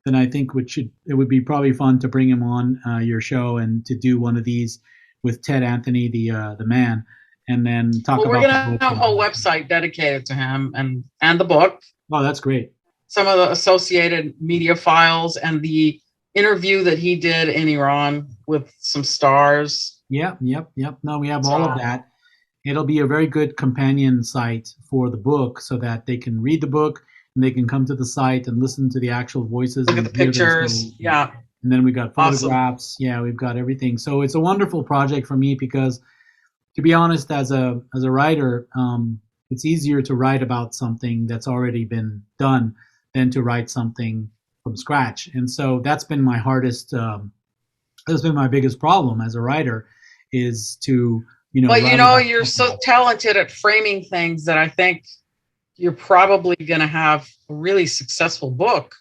then I think it would be probably fun to bring him on your show and to do one of these with Ted Anthony, the man, and then talk about. We're going to have a whole website dedicated to him and the book. Oh, that's great. Some of the associated media files and the interview that he did in Iran with some stars. Yep. No, we have all of that. It'll be a very good companion site for the book so that they can read the book and they can come to the site and listen to the actual voices. Look at the pictures. Yeah. And then we got photographs. Awesome. Yeah, we've got everything. So it's a wonderful project for me because, to be honest, as a writer, it's easier to write about something that's already been done than to write something from scratch. And so that's been my hardest. That's been my biggest problem as a writer, is to. But you're so talented at framing things that I think you're probably going to have a really successful book.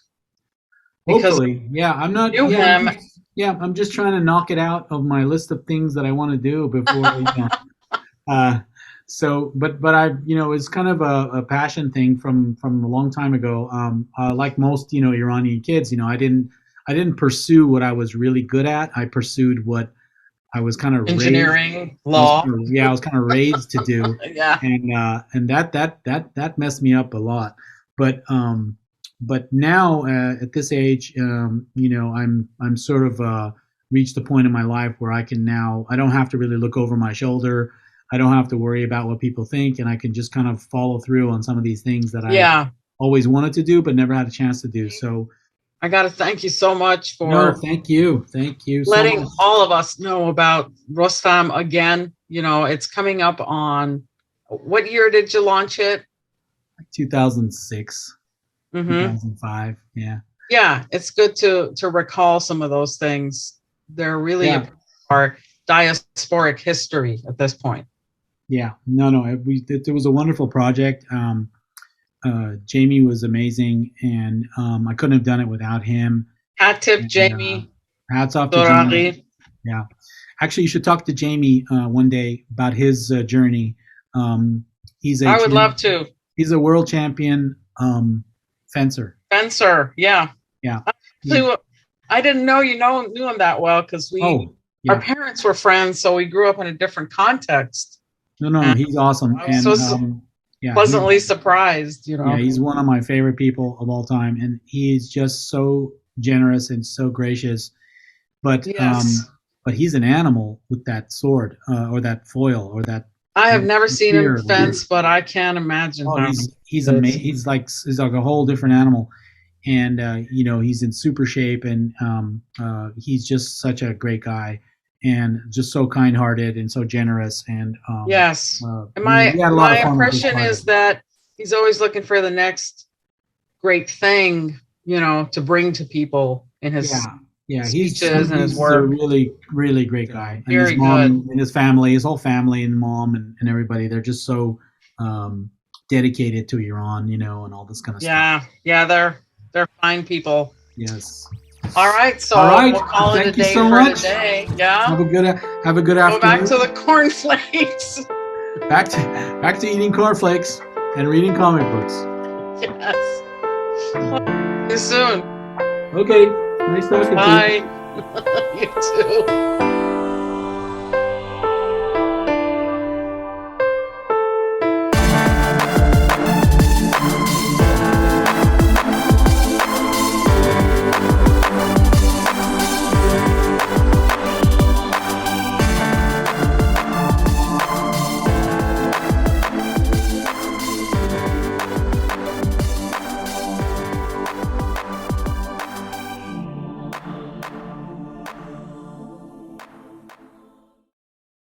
Hopefully, yeah. I'm not. I'm just trying to knock it out of my list of things that I want to do before. But I, it's kind of a passion thing from a long time ago. Like most, Iranian kids, I didn't pursue what I was really good at. I pursued what I was kind of engineering, law. I was kind of raised to do. Yeah. And that messed me up a lot. But now at this age, I'm sort of reached a point in my life where I don't have to really look over my shoulder. I don't have to worry about what people think, and I can just kind of follow through on some of these things that I always wanted to do, but never had a chance to do. So. I got to thank you so much for thank you letting all of us know about Rostam again. It's coming up on, what year did you launch it? 2006, 2005. Yeah, it's good to recall some of those things. They're really our diasporic history at this point. Yeah, it was a wonderful project. Jamie was amazing, and I couldn't have done it without him. Hat tip, Jamie. Hats off to Jamie. Yeah. Actually, you should talk to Jamie one day about his journey. I would love to. He's a world champion fencer. Yeah. Yeah. I didn't know knew him that well because our parents were friends, so we grew up in a different context. No, he's awesome. I was pleasantly surprised. Yeah, he's one of my favorite people of all time, and he's just so generous and so gracious. But he's an animal with that sword or that foil or that. I have never seen him fence, but I can't imagine. He's amazing. He's like a whole different animal, and he's in super shape, and he's just such a great guy, and just so kind-hearted and so generous, and Yes. And we had a lot my of fun with this impression is project. that he's always looking for the next great thing, to bring to people in his Yeah, yeah, speeches and his he's a work. really really great guy, and his Very good. mom and his family, his whole family and mom and everybody, they're just so dedicated to Iran, and all this kind of stuff. Yeah. Yeah, they're fine people. Yes. All right, All so right. we'll call it a Thank you day so for much. today. Yeah. Have a good Go back to afternoon. the cornflakes. Back to eating cornflakes and reading comic books. Yes. See you soon. Okay. Nice talking to you. Bye. You too.